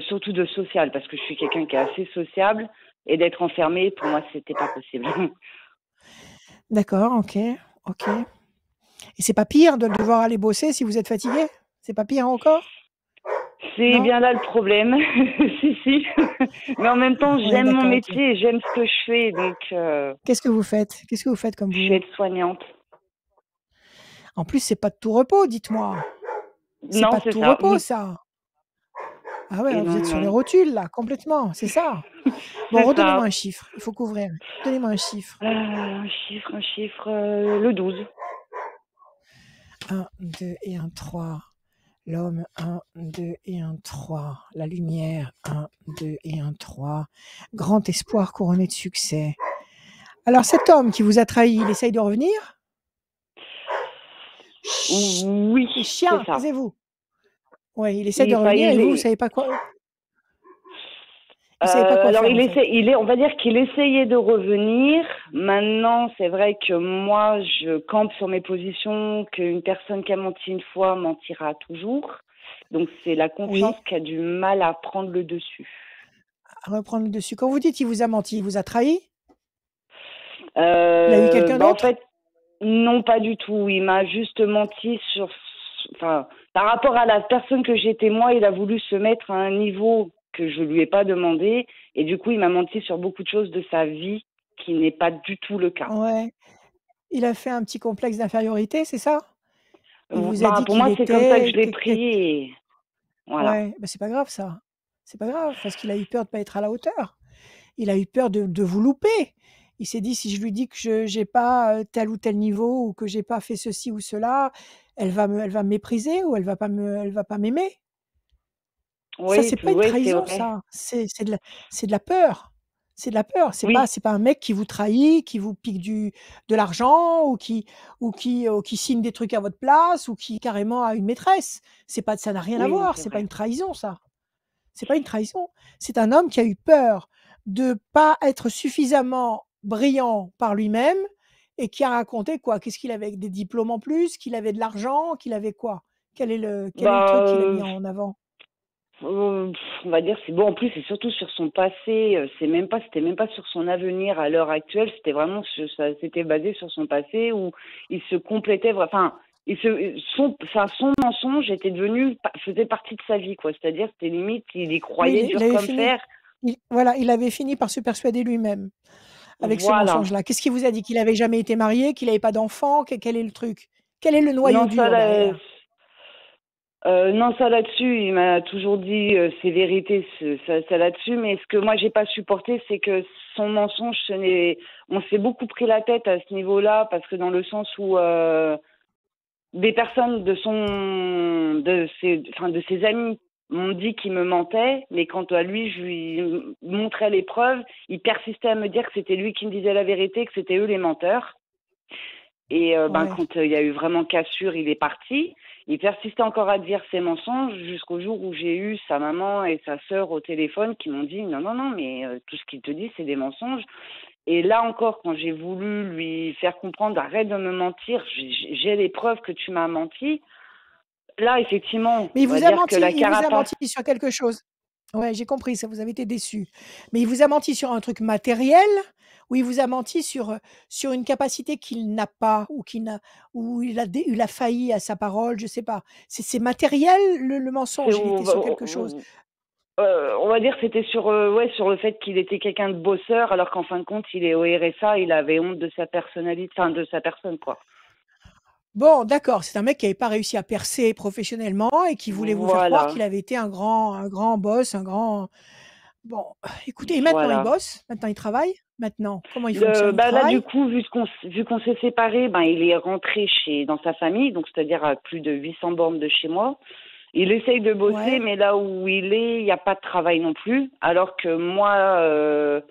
surtout de social, parce que je suis quelqu'un qui est assez sociable, et d'être enfermée, pour moi, c'était pas possible. D'accord, ok. Et c'est pas pire de devoir aller bosser si vous êtes fatigué? C'est pas pire encore? C'est bien là le problème. si. Mais en même temps, j'aime mon métier et j'aime ce que je fais. Donc, Qu'est-ce que vous faites? Qu'est-ce que vous faites comme boulot? Je suis aide-soignante. En plus, c'est pas de tout repos, dites-moi. C'est pas de tout repos, ça. Ah ouais, vous êtes sur les rotules, là, complètement, c'est ça. Bon, redonnez-moi un chiffre, il faut couvrir. Donnez-moi un chiffre. Un chiffre, le 12. 1, 2 et 1, 3. L'homme, 1, 2 et 1, 3. La lumière, 1, 2 et 1, 3. Grand espoir couronné de succès. Alors, cet homme qui vous a trahi, il essaye de revenir? Oui, chien, taisez-vous. Oui, il essaie de revenir et vous savez pas quoi. Alors, on va dire qu'il essayait de revenir. Maintenant, c'est vrai que moi, je campe sur mes positions, qu'une personne qui a menti une fois mentira toujours. Donc, c'est la confiance qui a du mal à prendre le dessus. À reprendre le dessus. Quand vous dites qu'il vous a menti, il vous a trahi? Il a eu quelqu'un d'autre? En fait, non, pas du tout. Il m'a juste menti par rapport à la personne que j'étais moi, il a voulu se mettre à un niveau que je lui ai pas demandé, et du coup il m'a menti sur beaucoup de choses de sa vie qui n'est pas du tout le cas. Ouais. Il a fait un petit complexe d'infériorité, c'est ça? Il vous a dit pour moi c'est comme ça que je l'ai pris. Et... Voilà. Ouais, c'est pas grave ça. C'est pas grave parce qu'il a eu peur de pas être à la hauteur. Il a eu peur de vous louper. Il s'est dit, si je lui dis que je n'ai pas tel ou tel niveau ou que j'ai pas fait ceci ou cela, elle va me mépriser ou elle va pas m'aimer. Oui, ça, c'est pas une trahison, ça. C'est de la peur. C'est de la peur. C'est pas un mec qui vous trahit, qui vous pique de l'argent ou qui signe des trucs à votre place ou qui carrément a une maîtresse. Ça n'a rien à voir. C'est pas une trahison, ça. C'est pas une trahison. C'est un homme qui a eu peur de pas être suffisamment brillant par lui-même et qui a raconté quoi? Qu'est-ce qu'il avait? Des diplômes en plus? Qu'il avait de l'argent? Qu'il avait quoi? Quel est le truc qu'il a mis en avant? On va dire c'est bon. En plus, c'est surtout sur son passé. C'était même pas sur son avenir à l'heure actuelle. C'était vraiment c'était basé sur son passé où il se complétait. Enfin, son mensonge faisait partie de sa vie, quoi. C'est-à-dire, c'était limite, il y croyait dur comme fer. Il avait fini par se persuader lui-même avec ce mensonge-là. Qu'est-ce qu'il vous a dit? Qu'il avait jamais été marié, qu'il n'avait pas d'enfant? Quel est le truc? Quel est le noyau dur derrière? Non, ça là-dessus, il m'a toujours dit ses vérités, ça là-dessus. Mais ce que moi j'ai pas supporté, c'est que son mensonge, on s'est beaucoup pris la tête à ce niveau-là, parce que dans le sens où des personnes de ses amis m'ont dit qu'il me mentait, mais quand à lui je lui montrais les preuves, il persistait à me dire que c'était lui qui me disait la vérité, que c'était eux les menteurs. Et quand il y a eu vraiment cassure, il est parti. Il persistait encore à dire ses mensonges jusqu'au jour où j'ai eu sa maman et sa sœur au téléphone qui m'ont dit non, mais tout ce qu'il te dit, c'est des mensonges. Et là encore, quand j'ai voulu lui faire comprendre, arrête de me mentir, j'ai les preuves que tu m'as menti. Là, effectivement, mais il vous a menti sur quelque chose. Ouais, j'ai compris, ça vous avez été déçu. Mais il vous a menti sur un truc matériel ou il vous a menti sur une capacité qu'il n'a pas ou où il a failli à sa parole, je sais pas. C'est matériel le mensonge, il était sur quelque chose. On va dire que c'était sur le fait qu'il était quelqu'un de bosseur, alors qu'en fin de compte, il est au RSA, il avait honte de sa personnalité, enfin de sa personne, quoi. Bon, d'accord, c'est un mec qui n'avait pas réussi à percer professionnellement et qui voulait vous faire croire qu'il avait été un grand boss, un grand... Bon, écoutez, et maintenant il bosse, maintenant il travaille, maintenant, comment il fonctionne? Là, du coup, vu qu'on s'est séparés, il est rentré dans sa famille, donc c'est-à-dire à plus de 800 bornes de chez moi. Il essaye de bosser, mais là où il est, il n'y a pas de travail non plus, alors que moi,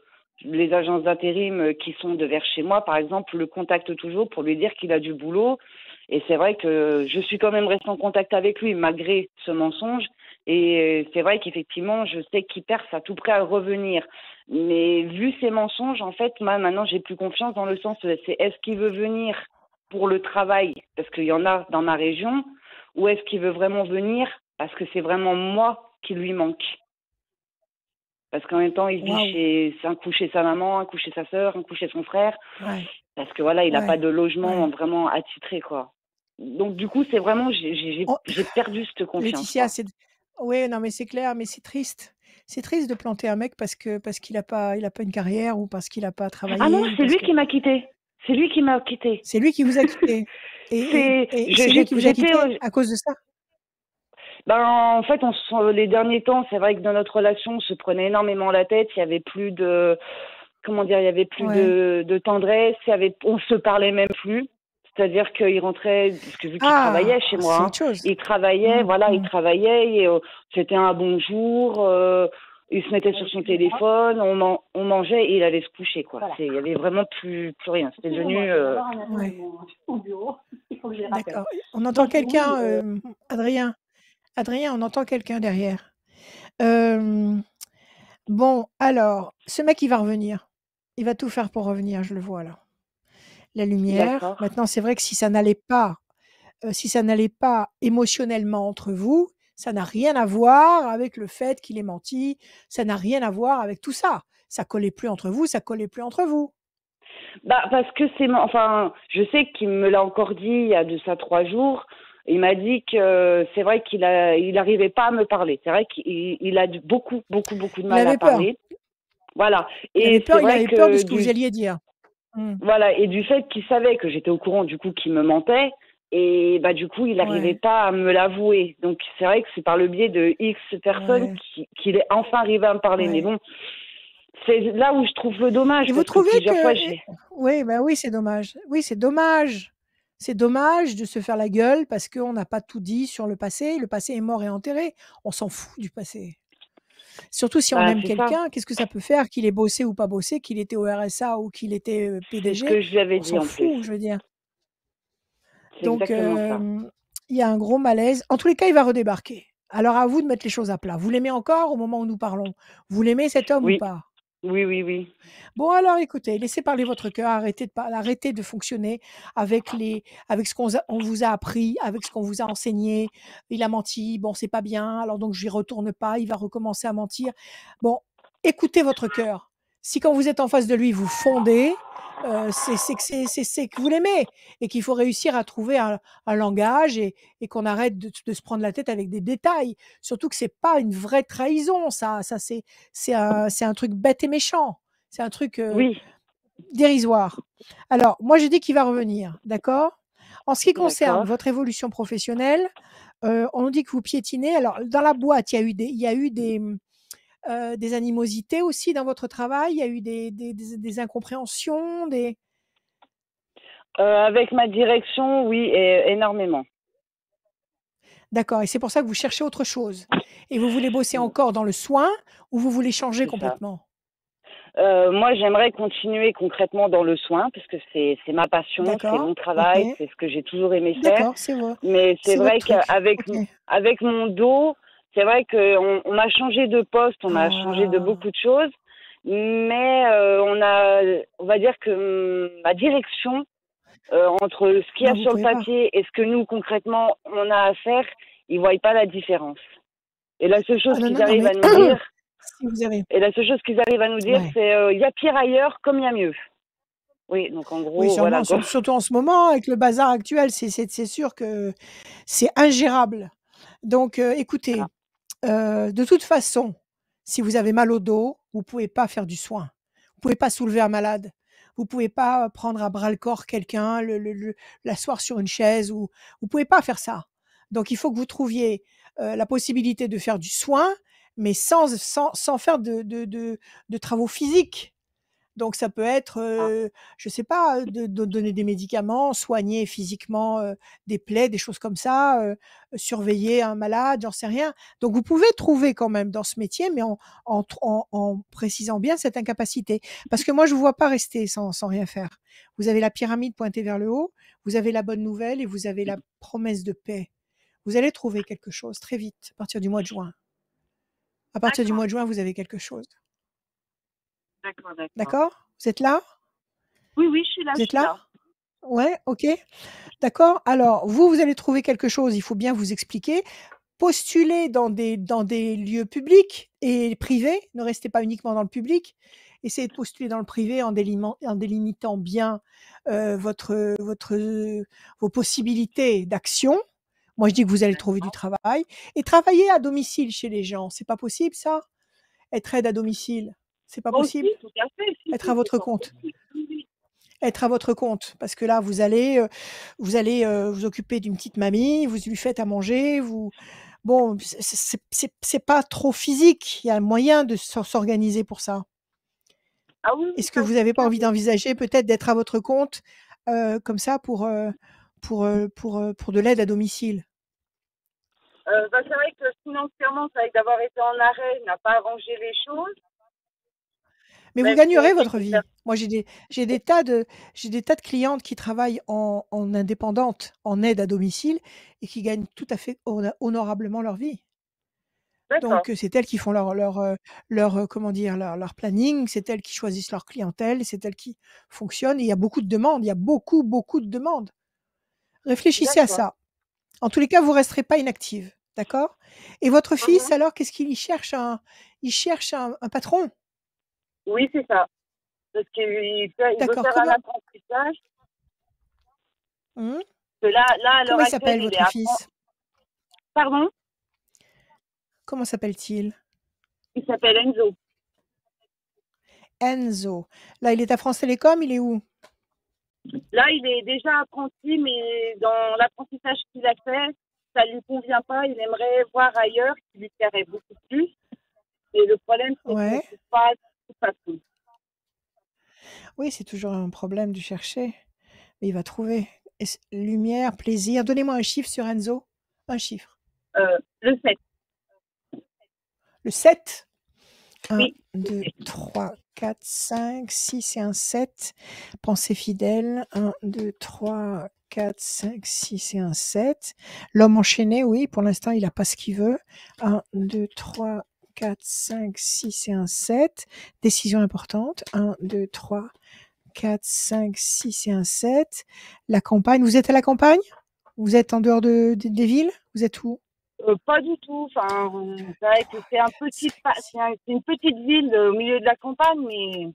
les agences d'intérim qui sont de vers chez moi, par exemple, le contactent toujours pour lui dire qu'il a du boulot. Et c'est vrai que je suis quand même restée en contact avec lui malgré ce mensonge. Et c'est vrai qu'effectivement, je sais qu'il perce à tout près à revenir. Mais vu ces mensonges, en fait, moi, maintenant, j'ai plus confiance dans le sens, c'est est-ce qu'il veut venir pour le travail, parce qu'il y en a dans ma région, ou est-ce qu'il veut vraiment venir parce que c'est vraiment moi qui lui manque. Parce qu'en même temps, il vit un coup chez sa maman, un coup chez sa sœur, un coup chez son frère. Ouais. Parce que voilà, il n'a pas de logement vraiment attitré, quoi. Donc du coup, c'est vraiment, j'ai perdu cette confiance. Laetitia, oui, non, mais c'est clair, mais c'est triste. C'est triste de planter un mec parce qu'il a pas une carrière ou parce qu'il n'a pas travaillé. Ah non, c'est lui qui m'a quitté. C'est lui qui m'a quitté. C'est lui qui vous a quitté. Et c'est lui qui vous a quitté à cause de ça. Ben, en fait, les derniers temps, c'est vrai que dans notre relation, on se prenait énormément la tête. Il y avait plus de, comment dire, il y avait plus de tendresse. On se parlait même plus. C'est-à-dire qu'il rentrait, parce que vu qu'il travaillait chez moi, il travaillait, il travaillait, et c'était un bonjour, il se mettait sur son téléphone, on mangeait et il allait se coucher, quoi. Il y avait vraiment plus rien. C'était devenu. D'accord. On entend quelqu'un, Adrien. Adrien, on entend quelqu'un derrière. Bon, alors, ce mec, il va revenir. Il va tout faire pour revenir, je le vois là. La lumière. Maintenant, c'est vrai que si ça n'allait pas émotionnellement entre vous, ça n'a rien à voir avec le fait qu'il ait menti. Ça n'a rien à voir avec tout ça. Ça collait plus entre vous, ça collait plus entre vous. Bah, parce que je sais qu'il me l'a encore dit il y a de ça 3 jours. Il m'a dit que c'est vrai qu'il n'arrivait pas à me parler. C'est vrai qu'il a beaucoup de mal à parler. Voilà. Il avait peur de ce que vous alliez dire. Voilà, et du fait qu'il savait que j'étais au courant du coup qu'il me mentait, et bah du coup il n'arrivait pas à me l'avouer. Donc c'est vrai que c'est par le biais de X personnes qu'il est enfin arrivé à me parler. Mais bon, c'est là où je trouve le dommage. Et vous trouvez oui, c'est dommage. Oui, c'est dommage. C'est dommage de se faire la gueule parce qu'on n'a pas tout dit sur le passé. Le passé est mort et enterré. On s'en fout du passé. Surtout si on aime quelqu'un, qu'est-ce que ça peut faire qu'il ait bossé ou pas bossé, qu'il était au RSA ou qu'il était PDG? C'est ce que je lui avais dit en fout, plus. Je veux dire. C'est Donc, exactement ça. Il y a un gros malaise. En tous les cas, il va redébarquer. Alors, à vous de mettre les choses à plat. Vous l'aimez encore au moment où nous parlons? Vous l'aimez cet homme ou pas? Oui. Bon, alors écoutez, laissez parler votre cœur, arrêtez de fonctionner avec ce on vous a appris, avec ce qu'on vous a enseigné. Il a menti, bon, c'est pas bien, alors donc je n'y retourne pas, il va recommencer à mentir. Bon, écoutez votre cœur. Si quand vous êtes en face de lui, vous fondez, c'est que vous l'aimez et qu'il faut réussir à trouver un langage et qu'on arrête de se prendre la tête avec des détails. Surtout que c'est pas une vraie trahison, ça c'est un truc bête et méchant. C'est un truc dérisoire. Alors, moi, je dis qu'il va revenir, d'accord? En ce qui concerne votre évolution professionnelle, on nous dit que vous piétinez. Alors, dans la boîte, il y a eu des animosités aussi dans votre travail? Il y a eu des incompréhensions, avec ma direction, oui, énormément. D'accord, et c'est pour ça que vous cherchez autre chose. Et vous voulez bosser encore dans le soin ou vous voulez changer complètement? Moi, j'aimerais continuer concrètement dans le soin parce que c'est ma passion, c'est mon travail, c'est ce que j'ai toujours aimé faire. D'accord, c'est vrai. Mais c'est vrai qu'avec mon dos, c'est vrai qu'on a changé de poste, on a changé de beaucoup de choses, mais on va dire que ma direction, entre ce qu'il y a sur le papier et ce que nous, concrètement, on a à faire, ils ne voient pas la différence. Et la seule chose qu'ils arrivent à nous dire, c'est il y a pire ailleurs comme il y a mieux. Oui, donc en gros, sûrement, surtout en ce moment, avec le bazar actuel, c'est sûr que c'est ingérable. Donc, écoutez, de toute façon, si vous avez mal au dos, vous ne pouvez pas faire du soin. Vous ne pouvez pas soulever un malade. Vous ne pouvez pas prendre à bras le corps quelqu'un, l'asseoir sur une chaise. Vous ne pouvez pas faire ça. Donc, il faut que vous trouviez la possibilité de faire du soin, mais sans faire de travaux physiques. Donc ça peut être, je sais pas, de donner des médicaments, soigner physiquement, des plaies, des choses comme ça, surveiller un malade, j'en sais rien. Donc vous pouvez trouver quand même dans ce métier, mais en précisant bien cette incapacité. Parce que moi je vous vois pas rester sans rien faire. Vous avez la pyramide pointée vers le haut, vous avez la bonne nouvelle et vous avez la promesse de paix. Vous allez trouver quelque chose très vite, à partir du mois de juin. À partir du mois de juin, vous avez quelque chose. D'accord. D'accord? Vous êtes là? Oui, je suis là. Vous êtes là? Ouais, OK. D'accord. Alors, vous allez trouver quelque chose, il faut bien vous expliquer. Postulez dans des lieux publics et privés, ne restez pas uniquement dans le public. Essayez de postuler dans le privé en délimitant bien vos possibilités d'action. Moi, je dis que vous allez trouver du travail et travailler à domicile chez les gens. C'est pas possible, ça? Être aide à domicile, c'est pas possible? Tout à fait. Être à votre compte. Être à votre compte, parce que là, vous allez vous occuper d'une petite mamie, vous lui faites à manger, bon, c'est pas trop physique. Il y a moyen de s'organiser pour ça. Ah oui. Est-ce que vous n'avez pas envie d'envisager peut-être d'être à votre compte, comme ça pour de l'aide à domicile? C'est vrai que financièrement, c'est vrai que d'avoir été en arrêt n'a pas arrangé les choses. Mais vous gagnerez votre vie. Moi, j'ai des tas de clientes qui travaillent en indépendante, en aide à domicile et qui gagnent tout à fait honorablement leur vie. Donc c'est elles qui font leur planning, c'est elles qui choisissent leur clientèle, c'est elles qui fonctionnent et il y a beaucoup de demandes, il y a beaucoup de demandes. Réfléchissez à ça. En tous les cas, vous resterez pas inactive, d'accord? Et votre fils alors, qu'est-ce qu'il cherche il cherche un patron? Oui, c'est ça. Parce qu'il veut faire un apprentissage. Là, à l'heure Comment il actuelle, s'appelle votre fils? Pardon? Comment s'appelle-t-il? Il s'appelle Enzo. Enzo. Là, il est à France Télécom, il est où? Là, il est déjà apprenti, mais dans l'apprentissage qu'il a fait, ça ne lui convient pas. Il aimerait voir ailleurs, qui lui plairait beaucoup plus. Et le problème, c'est qu'il ne trouve pas tout façon. Oui, c'est toujours un problème de chercher. Mais il va trouver. Lumière, plaisir. Donnez-moi un chiffre sur Enzo. Un chiffre. Le 7. Le 7? Oui. 1, 2, 3, 4, 5, 6 et un 7. Pensée fidèle. 1, 2, 3, 4, 5, 6 et un 7. L'homme enchaîné, oui, pour l'instant, il n'a pas ce qu'il veut. 1, 2, 3, 4, 5, 6 et un 7. Décision importante. 1, 2, 3, 4, 5, 6 et un 7. La campagne. Vous êtes à la campagne? Vous êtes en dehors des villes? Vous êtes où? Pas du tout. Enfin, c'est vrai que c'est une petite ville au milieu de la campagne, mais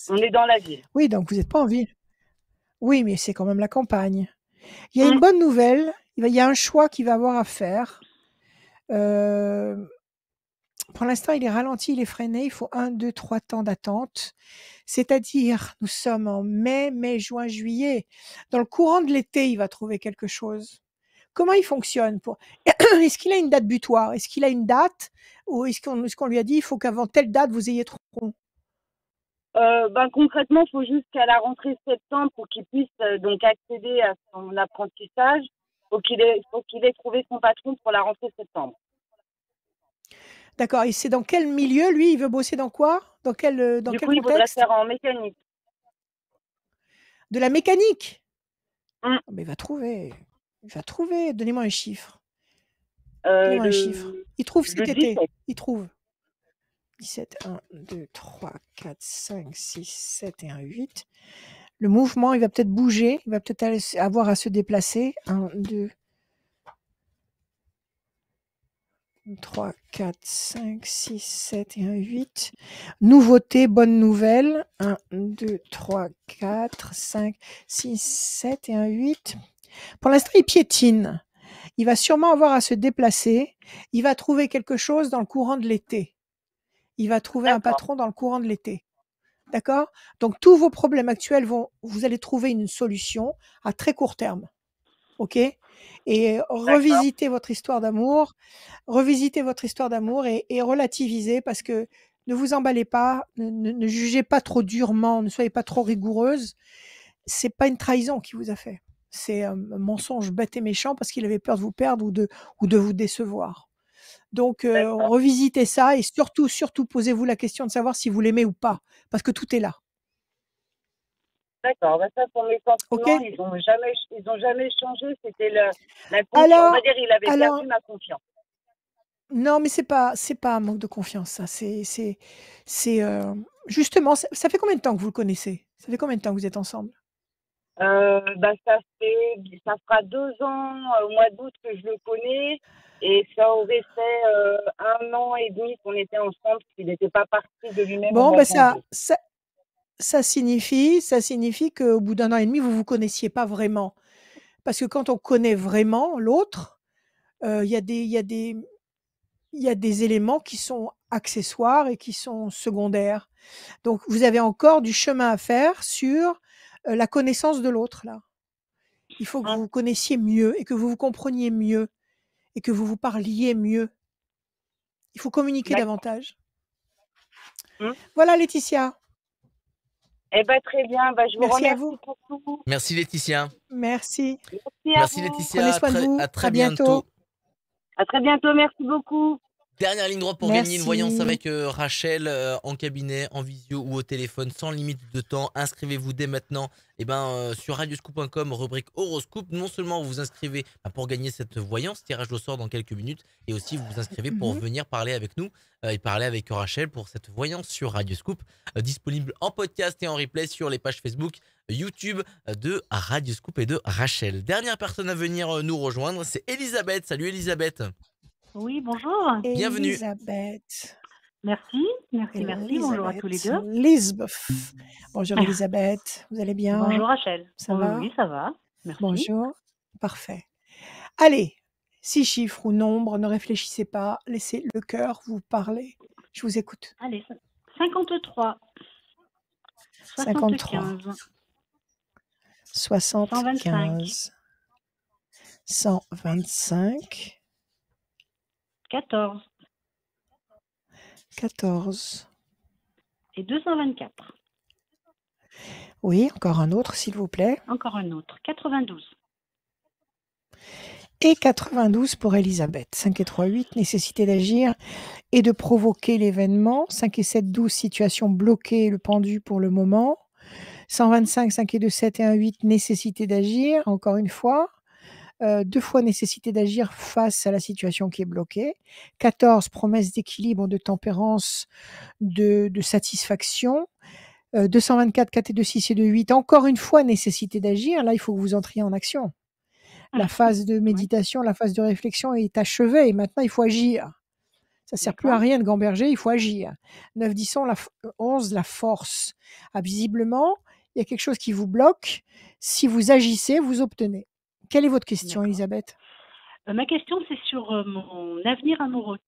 on est dans la ville. Oui, donc vous n'êtes pas en ville. Oui, mais c'est quand même la campagne. Il y a une bonne nouvelle. Il y a un choix qu'il va avoir à faire. Pour l'instant, il est ralenti, il est freiné. Il faut 1, 2, 3 temps d'attente. C'est-à-dire, nous sommes en mai, juin, juillet. Dans le courant de l'été, il va trouver quelque chose. Comment il fonctionne Est-ce qu'il a une date butoir? Est-ce qu'il a une date? Ou est-ce qu'on lui a dit il faut qu'avant telle date, vous ayez trop rond? Concrètement, il faut juste qu'à la rentrée septembre, pour qu'il puisse donc accéder à son apprentissage, faut qu'il ait trouvé son patron pour la rentrée septembre. D'accord. Et c'est dans quel milieu, lui? Il veut bosser dans quoi? Dans quel contexte? Il voudrait faire en mécanique. De la mécanique? Mais il va trouver. Donnez-moi un chiffre. Donnez-moi un chiffre. Il trouve cet été. Il trouve. 17, 1, 2, 3, 4, 5, 6, 7 et un 8. Le mouvement, il va peut-être bouger. Il va peut-être avoir à se déplacer. 1, 2, 3, 4, 5, 6, 7 et un 8. Nouveauté, bonne nouvelle. 1, 2, 3, 4, 5, 6, 7 et un 8. Pour l'instant, il piétine. Il va sûrement avoir à se déplacer. Il va trouver quelque chose dans le courant de l'été. Il va trouver un patron dans le courant de l'été. D'accord? Donc, tous vos problèmes actuels vous allez trouver une solution à très court terme. OK? Et revisitez votre histoire d'amour et relativisez parce que Ne vous emballez pas, ne jugez pas trop durement, ne soyez pas trop rigoureuse. C'est pas une trahison qu'il vous a fait. C'est un mensonge bête et méchant parce qu'il avait peur de vous perdre ou de vous décevoir. Donc, revisitez ça et surtout, posez-vous la question de savoir si vous l'aimez ou pas, parce que tout est là. D'accord, ça pour mes sentiments, OK? ils ont jamais changé. C'était la confiance. On va dire, il avait perdu ma confiance. Non, mais c'est pas un manque de confiance, ça. Justement, ça fait combien de temps que vous le connaissez? Ça fait combien de temps que vous êtes ensemble? Ça fera 2 ans au mois d'août que je le connais, et ça aurait fait 1 an et demi qu'on était ensemble, qu'il n'était pas parti de lui-même au Bon, mois de janvier. ça signifie qu'au bout d'1 an et demi, vous vous connaissiez pas vraiment. Parce que quand on connaît vraiment l'autre, il y a des éléments qui sont accessoires et qui sont secondaires. Donc vous avez encore du chemin à faire sur, la connaissance de l'autre, là. Il faut que vous vous connaissiez mieux et que vous vous compreniez mieux et que vous vous parliez mieux. Il faut communiquer davantage. Voilà, Laetitia. Très bien. Je vous remercie pour tout. Merci, Laetitia. Merci. Merci, Laetitia. Prenez soin de vous. À très bientôt. À très bientôt. Merci beaucoup. Dernière ligne droite pour gagner une voyance avec Rachel en cabinet, en visio ou au téléphone, sans limite de temps. Inscrivez-vous dès maintenant sur radioscoop.com, rubrique horoscope. Non seulement vous vous inscrivez pour gagner cette voyance, tirage au sort dans quelques minutes, et aussi vous vous inscrivez pour venir parler avec nous et parler avec Rachel pour cette voyance sur Radioscoop, disponible en podcast et en replay sur les pages Facebook, YouTube de Radioscoop et de Rachel. Dernière personne à venir nous rejoindre, c'est Elisabeth. Salut Elisabeth. Oui, bonjour. Bienvenue. Elisabeth. Merci. Bonjour à tous les deux. Lisbeth. Bonjour Elisabeth, vous allez bien? Bonjour Rachel. Ça va? Oui, ça va. Merci. Bonjour. Parfait. Allez, 6 chiffres ou nombres, ne réfléchissez pas, laissez le cœur vous parler. Je vous écoute. Allez, 53. 53. 75. 125. 14. 14. Et 224. Oui, encore un autre, s'il vous plaît. Encore un autre. 92. Et 92 pour Elisabeth. 5 et 3, 8, nécessité d'agir et de provoquer l'événement. 5 et 7, 12, situation bloquée, le pendu pour le moment. 125, 5 et 2, 7 et 1, 8, nécessité d'agir, encore une fois. 2 fois nécessité d'agir face à la situation qui est bloquée. 14, promesse d'équilibre, de tempérance, de satisfaction. 224, 4 et 2, 6 et 2, 8, encore une fois nécessité d'agir. Là, il faut que vous entriez en action. La phase de méditation, la phase de réflexion est achevée et maintenant, il faut agir. Ça ne sert plus à rien de gamberger, il faut agir. 9, 10, 11, la force. Visiblement, il y a quelque chose qui vous bloque. Si vous agissez, vous obtenez. Quelle est votre question, Elisabeth? Ma question, c'est sur mon avenir amoureux.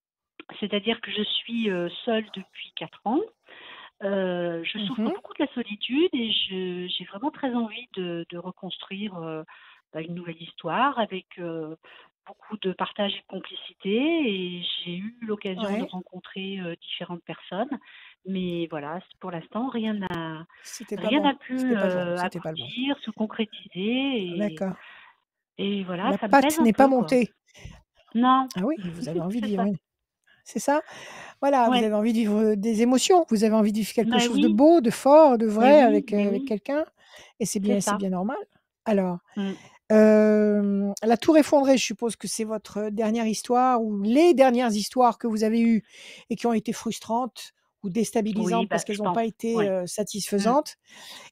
C'est-à-dire que je suis seule depuis 4 ans. Je souffre beaucoup de la solitude et j'ai vraiment très envie de reconstruire une nouvelle histoire avec beaucoup de partage et de complicité. Et j'ai eu l'occasion de rencontrer différentes personnes. Mais voilà, pour l'instant, rien n'a pu aboutir, se concrétiser. D'accord. Et voilà, la ça me pâte pèse un n'est peu, pas quoi. montée. Non. Ah oui, vous avez envie de C'est vivre ça. C'est ça? Voilà, Ouais. vous avez envie de vivre des émotions, vous avez envie de vivre quelque Bah chose de oui. beau, de fort, de vrai Mais oui, avec mais oui. quelqu'un et c'est C'est ça. bien normal. Alors, Mm. la tour effondrée, je suppose que c'est votre dernière histoire ou les dernières histoires que vous avez eues et qui ont été frustrantes ou déstabilisantes Oui, parce je qu'elles n'ont pense. pas été Ouais. satisfaisantes.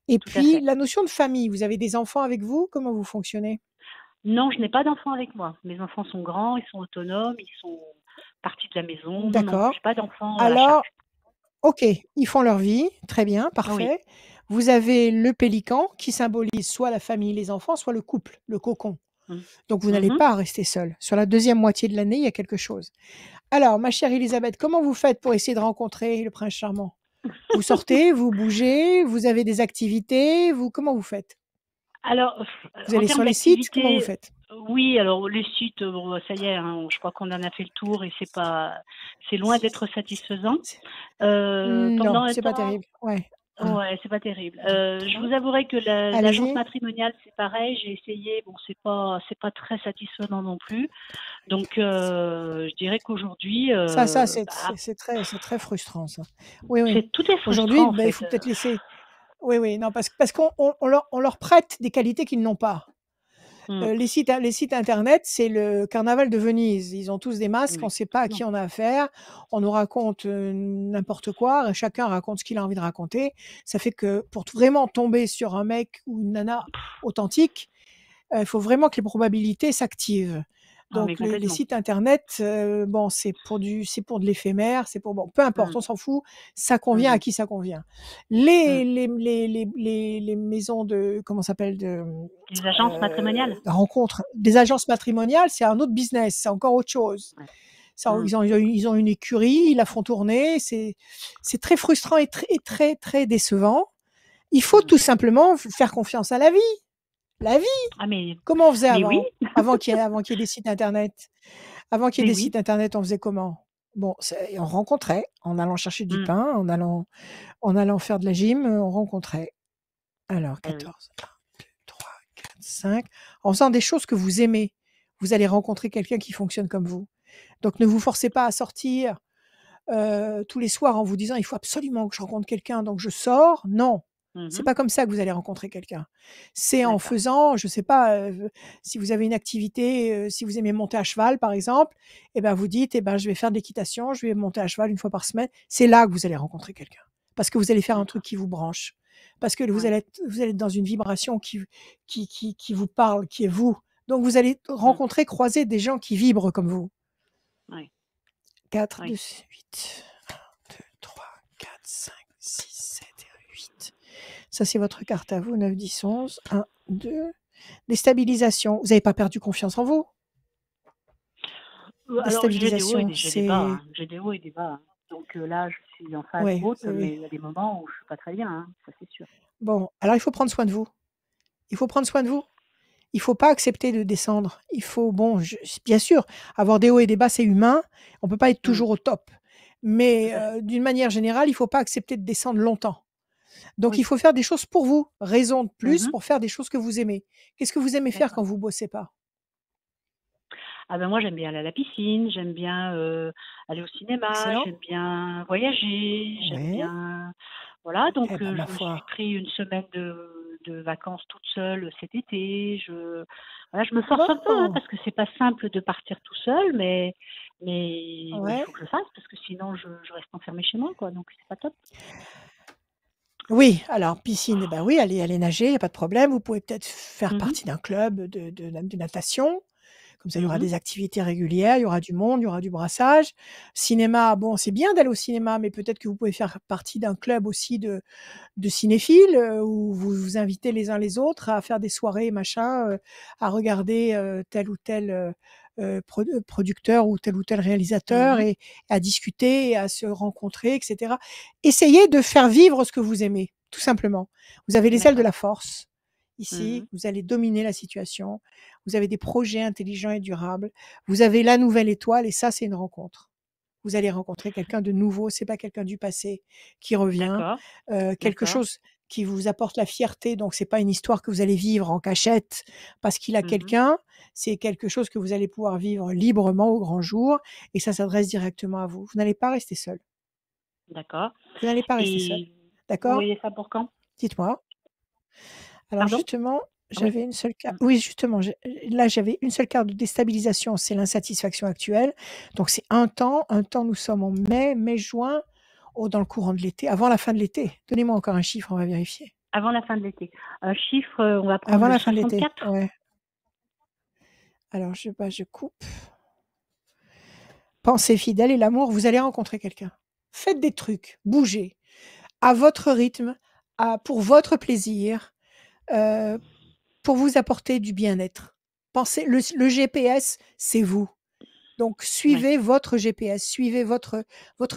Et Tout à puis, fait. la notion de famille, vous avez des enfants avec vous? Comment vous fonctionnez? Non, je n'ai pas d'enfants avec moi. Mes enfants sont grands, ils sont autonomes, ils sont partis de la maison. Non, D'accord. je n'ai pas d'enfants à Alors, charge. OK, ils font leur vie, très bien, Oui. parfait. Vous avez le pélican qui symbolise soit la famille, les enfants, soit le couple, le cocon. Mm. Donc vous n'allez Mhm. pas rester seul. Sur la deuxième moitié de l'année, il y a quelque chose. Alors, ma chère Elisabeth, comment vous faites pour essayer de rencontrer le prince charmant? Vous sortez, vous bougez, vous avez des activités, comment vous faites? Alors, Vous en allez termes sur les sites, comment vous d'activité, faites? Oui, alors les sites, bon, ça y est, hein, je crois qu'on en a fait le tour et c'est loin d'être satisfaisant. Non, Pendant un c'est pas temps, terrible. Ouais. ouais, c'est pas terrible. Je 3. vous avouerai que l'agence Allez-y. matrimoniale, c'est pareil, j'ai essayé, bon, c'est pas très satisfaisant non plus. Donc, je dirais qu'aujourd'hui, Ça, bah, c'est très frustrant, ça. Oui, oui. tout est Aujourd'hui, frustrant en il fait. faut peut-être laisser. Oui, oui, non, parce qu'on on leur prête des qualités qu'ils n'ont pas. Mmh. Les sites internet, c'est le carnaval de Venise. Ils ont tous des masques, on Oui, ne sait pas à non. qui on a affaire. On nous raconte n'importe quoi. Chacun raconte ce qu'il a envie de raconter. Ça fait que pour vraiment tomber sur un mec ou une nana authentique, il faut vraiment que les probabilités s'activent. Ah, mais Donc les complètement. sites internet, bon, c'est pour de l'éphémère, c'est pour bon, peu importe, Mmh. on s'en fout, ça Mmh convient à mh. qui ça convient. Mmh. Les maisons de comment ça s'appelle Les agences matrimoniales? rencontres, des agences matrimoniales, c'est un autre business, c'est encore autre chose. Ouais. Ça, Mmh. ils ont une écurie, ils la font tourner, c'est très frustrant et très, très décevant. Il faut Mmh. tout simplement faire confiance à la vie. La vie! Ah Comment on faisait mais oui, avant? Avant qu'il y ait des sites internet? Avant qu'il y ait mais des oui. sites internet, on faisait comment? Bon, on rencontrait, en allant chercher du Mmh. pain, en allant faire de la gym, on rencontrait. Alors Eh oui. 14, 1, 2, 3, 4, 5. En faisant des choses que vous aimez, vous allez rencontrer quelqu'un qui fonctionne comme vous. Donc ne vous forcez pas à sortir, tous les soirs en vous disant: «Il faut absolument que je rencontre quelqu'un, donc je sors». Non, Mmh c'est mh. pas comme ça que vous allez rencontrer quelqu'un. C'est en D'accord. faisant, je sais pas, si vous avez une activité, si vous aimez monter à cheval par exemple, et ben vous dites: «Eh ben, je vais faire de l'équitation, je vais monter à cheval une fois par semaine». C'est là que vous allez rencontrer quelqu'un. Parce que vous allez faire un truc D'accord. qui vous branche. Parce que Ouais. vous allez être dans une vibration qui vous parle, qui est vous. Donc vous allez Mmh. rencontrer, croiser des gens qui vibrent comme vous. Ouais. 4, Oui. 2, 8. 1, 2, 3, 4, 5, 6, 7 et 8. Ça, c'est votre carte à vous, 9, 10, 11. 1, 2. Déstabilisation. Vous n'avez pas perdu confiance en vous? Alors j'ai des hauts et Déstabilisation, des bas, c'est hein. J'ai des hauts et des bas, hein. Donc, là, je suis en phase ouais, haute, oui, oui. mais il y a des moments où je suis pas très bien, hein, ça c'est sûr. Bon, alors il faut prendre soin de vous. Il faut prendre soin de vous. Il faut pas accepter de descendre. Il faut bon, bien sûr, avoir des hauts et des bas, c'est humain. On peut pas être Mmh. toujours au top. Tout Mais, à fait. d'une manière générale, il faut pas accepter de descendre longtemps. Donc il Oui. faut faire des choses pour vous. Raison de Mmh plus mh. pour faire des choses que vous aimez. Qu'est-ce que vous aimez faire D'accord. quand vous bossez pas? Ah ben moi j'aime bien aller à la piscine, j'aime bien, aller au cinéma, Excellent. j'aime bien voyager, j'aime Ouais. bien voilà donc, Eh ben, ma je me suis foi. pris une semaine de vacances toute seule cet été. Voilà, je me force un peu, hein, Bon! parce que c'est pas simple de partir tout seul, mais il Ouais. faut que je le fasse parce que sinon je reste enfermée chez moi quoi, donc c'est pas top. Oui, alors piscine, eh ben, oui, allez nager, il y a pas de problème. Vous pouvez peut-être faire Mmh mh. partie d'un club de natation. Comme ça, il y Mmh aura mh. des activités régulières, il y aura du monde, il y aura du brassage. Cinéma, bon, c'est bien d'aller au cinéma, mais peut-être que vous pouvez faire partie d'un club aussi de cinéphiles, où vous vous invitez les uns les autres à faire des soirées machin, à regarder, tel ou tel, producteur ou tel Mmh réalisateur mh. et à discuter et à se rencontrer et cetera. Essayez de faire vivre ce que vous aimez, tout simplement. Vous avez les ailes de D'accord. la force. Mmh mh. Ici, vous allez dominer la situation. Vous avez des projets intelligents et durables. Vous avez la nouvelle étoile et ça, c'est une rencontre. Vous allez rencontrer quelqu'un de nouveau, c'est pas quelqu'un du passé qui revient, D'accord, quelque d'accord. chose qui vous apporte la fierté, donc c'est pas une histoire que vous allez vivre en cachette parce qu'il a Mmh mh. quelqu'un, c'est quelque chose que vous allez pouvoir vivre librement au grand jour et ça s'adresse directement à vous. Vous n'allez pas rester seul. D'accord Vous n'allez pas rester seul. et vous D'accord? voyez ça pour quand? Dites-moi. Alors Pardon? justement, Oui. j'avais une seule Mmh. carte oui, justement, là, j'avais une seule carte de déstabilisation, c'est l'insatisfaction actuelle. Donc c'est un temps, nous sommes en mai-juin, oh, dans le courant de l'été, avant la fin de l'été. Donnez-moi encore un chiffre, on va vérifier. Avant la fin de l'été. Un chiffre, on va prendre Avant le la fin de l'été, 64. ouais. Alors je coupe. Pensez fidèle et l'amour, vous allez rencontrer quelqu'un. Faites des trucs, bougez, à votre rythme, pour votre plaisir, heu, pour vous apporter du bien-être. Pensez le GPS, c'est vous. Donc, suivez votre GPS, suivez votre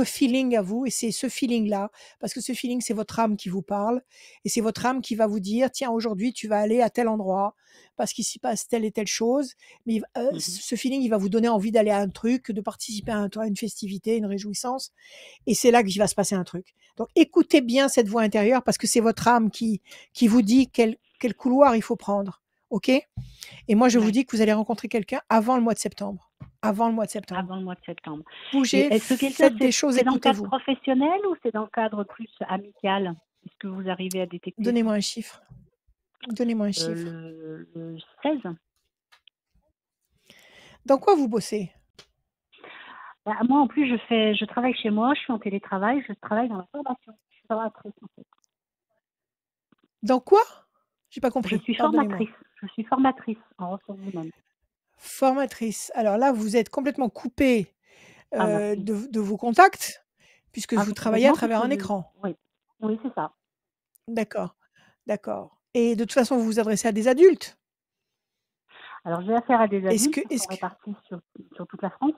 feeling à vous, et c'est ce feeling-là, parce que ce feeling, c'est votre âme qui vous parle, et c'est votre âme qui va vous dire, tiens, aujourd'hui, tu vas aller à tel endroit, parce qu'il s'y passe telle et telle chose, mais ce feeling, il va vous donner envie d'aller à un truc, de participer à une festivité, une réjouissance, et c'est là qu'il va se passer un truc. Donc, écoutez bien cette voix intérieure, parce que c'est votre âme qui vous dit quel couloir il faut prendre, ok? Et moi, je vous dis que vous allez rencontrer quelqu'un avant le mois de septembre. Avant le mois de septembre. Avant le mois de septembre. Bougez, Est-ce que faites des choses, c'est dans le cadre écoutez-vous. professionnel ou c'est dans le cadre plus amical? Est-ce que vous arrivez à détecter ça? Donnez-moi un chiffre. Donnez-moi un chiffre. Le 16. Dans quoi vous bossez? Bah, moi, en plus, je travaille chez moi, je suis en télétravail, je travaille dans la formation. Je suis formatrice, en fait. Dans quoi? J'ai pas compris. Je suis Pardonnez-moi. formatrice. Je suis formatrice en ressources humaines. Formatrice. Alors là, vous êtes complètement coupé Merci. de vos contacts, puisque vous travaillez à travers un écran. Oui, c'est ça. D'accord. D'accord. Et de toute façon, vous vous adressez à des adultes? Alors, j'ai affaire à des Est-ce adultes que, qui sont répartis sur toute la France.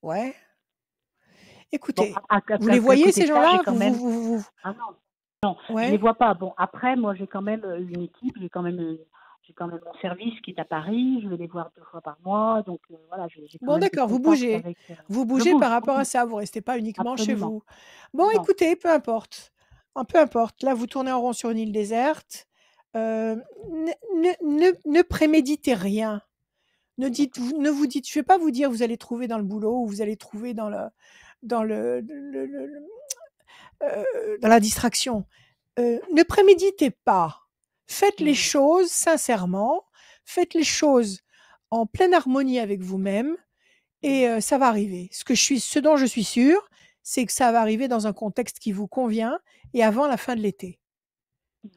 Ouais. Bon, Écoutez, vous les voyez ces gens-là? Ah non, non, Ouais. je les vois pas. Bon, après, moi, j'ai quand même une équipe, j'ai quand même mon service qui est à Paris. Je vais les voir 2 fois par mois, donc voilà. J'ai quand Bon, même des d'accord, vous contacts bougez. avec. Vous Je bougez bouge, par je rapport à bouge. ça, vous restez pas uniquement chez Absolument. vous. Bon, Non. écoutez, peu importe. Peu importe. Là, vous tournez en rond sur une île déserte. Ne préméditez rien. Ne vous dites, je vais pas vous dire vous allez trouver dans le boulot ou vous allez trouver dans dans la distraction. Ne préméditez pas. Faites les choses sincèrement. Faites les choses en pleine harmonie avec vous-même. Et ça va arriver. Ce dont je suis sûre, c'est que ça va arriver dans un contexte qui vous convient et avant la fin de l'été.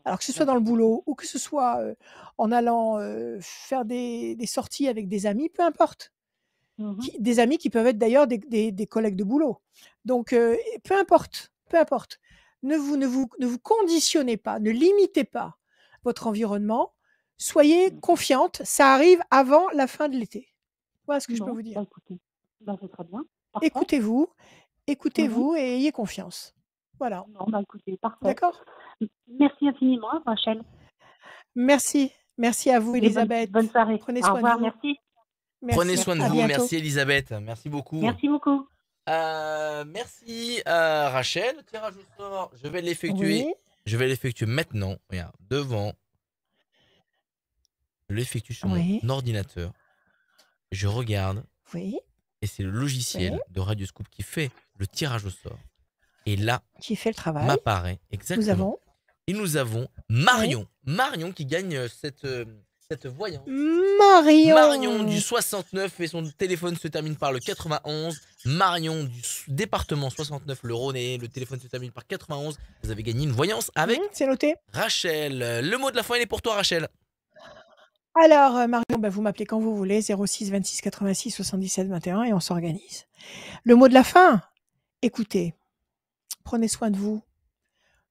Alors que ce soit dans le boulot ou que ce soit en allant faire des sorties avec des amis, peu importe. Des amis qui peuvent être d'ailleurs des collègues de boulot. Donc, peu importe, peu importe. Ne vous conditionnez pas, ne limitez pas votre environnement. Soyez confiante, ça arrive avant la fin de l'été. Voilà ce que je peux vous dire. Bah, écoutez, c'est très bien. Parfait. Écoutez-vous et ayez confiance. Voilà. Non, bah, écoutez, parfait. D'accord? Merci infiniment, Rachel. Merci. Merci à vous, Elisabeth. Bonne soirée. Prenez soin Au revoir, de vous. merci. Prenez soin de À vous. bientôt. Merci, Elisabeth. Merci beaucoup. Merci beaucoup. Merci, Rachel. Le tirage au sort, je vais l'effectuer. Oui. Je vais l'effectuer maintenant. Regarde, devant. Je l'effectue sur Oui. mon ordinateur. Je regarde. Oui. Et c'est le logiciel de Radioscoop qui fait le tirage au sort. Et là, qui fait le travail. M'apparaît exactement. Et nous avons Marion. Oui. Marion qui gagne cette voyance. Marion du 69 et son téléphone se termine par le 91. Marion du département 69, le Rhône, et le téléphone se termine par 91. Vous avez gagné une voyance avec c'est noté. Rachel. Le mot de la fin, il est pour toi, Rachel. Alors, Marion, vous m'appelez quand vous voulez, 06 26 86 77 21 et on s'organise. Le mot de la fin, écoutez, prenez soin de vous,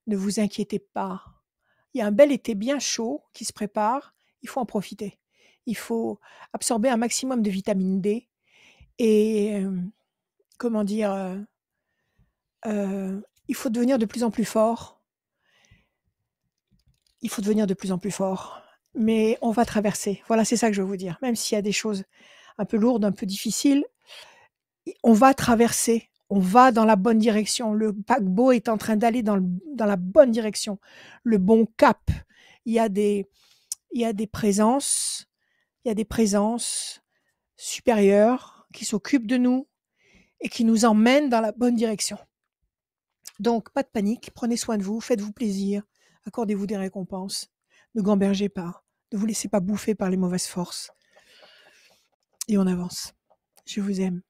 ne vous inquiétez pas. Il y a un bel été bien chaud qui se prépare, il faut en profiter. Il faut absorber un maximum de vitamine D et, il faut devenir de plus en plus fort. Il faut devenir de plus en plus fort. Mais on va traverser. Voilà, c'est ça que je veux vous dire. Même s'il y a des choses un peu lourdes, un peu difficiles, on va traverser. On va dans la bonne direction. Le paquebot est en train d'aller dans la bonne direction. Le bon cap. Il y a des présences supérieures qui s'occupent de nous et qui nous emmènent dans la bonne direction. Donc, pas de panique. Prenez soin de vous. Faites-vous plaisir. Accordez-vous des récompenses. Ne gambergez pas. Ne vous laissez pas bouffer par les mauvaises forces. Et on avance. Je vous aime.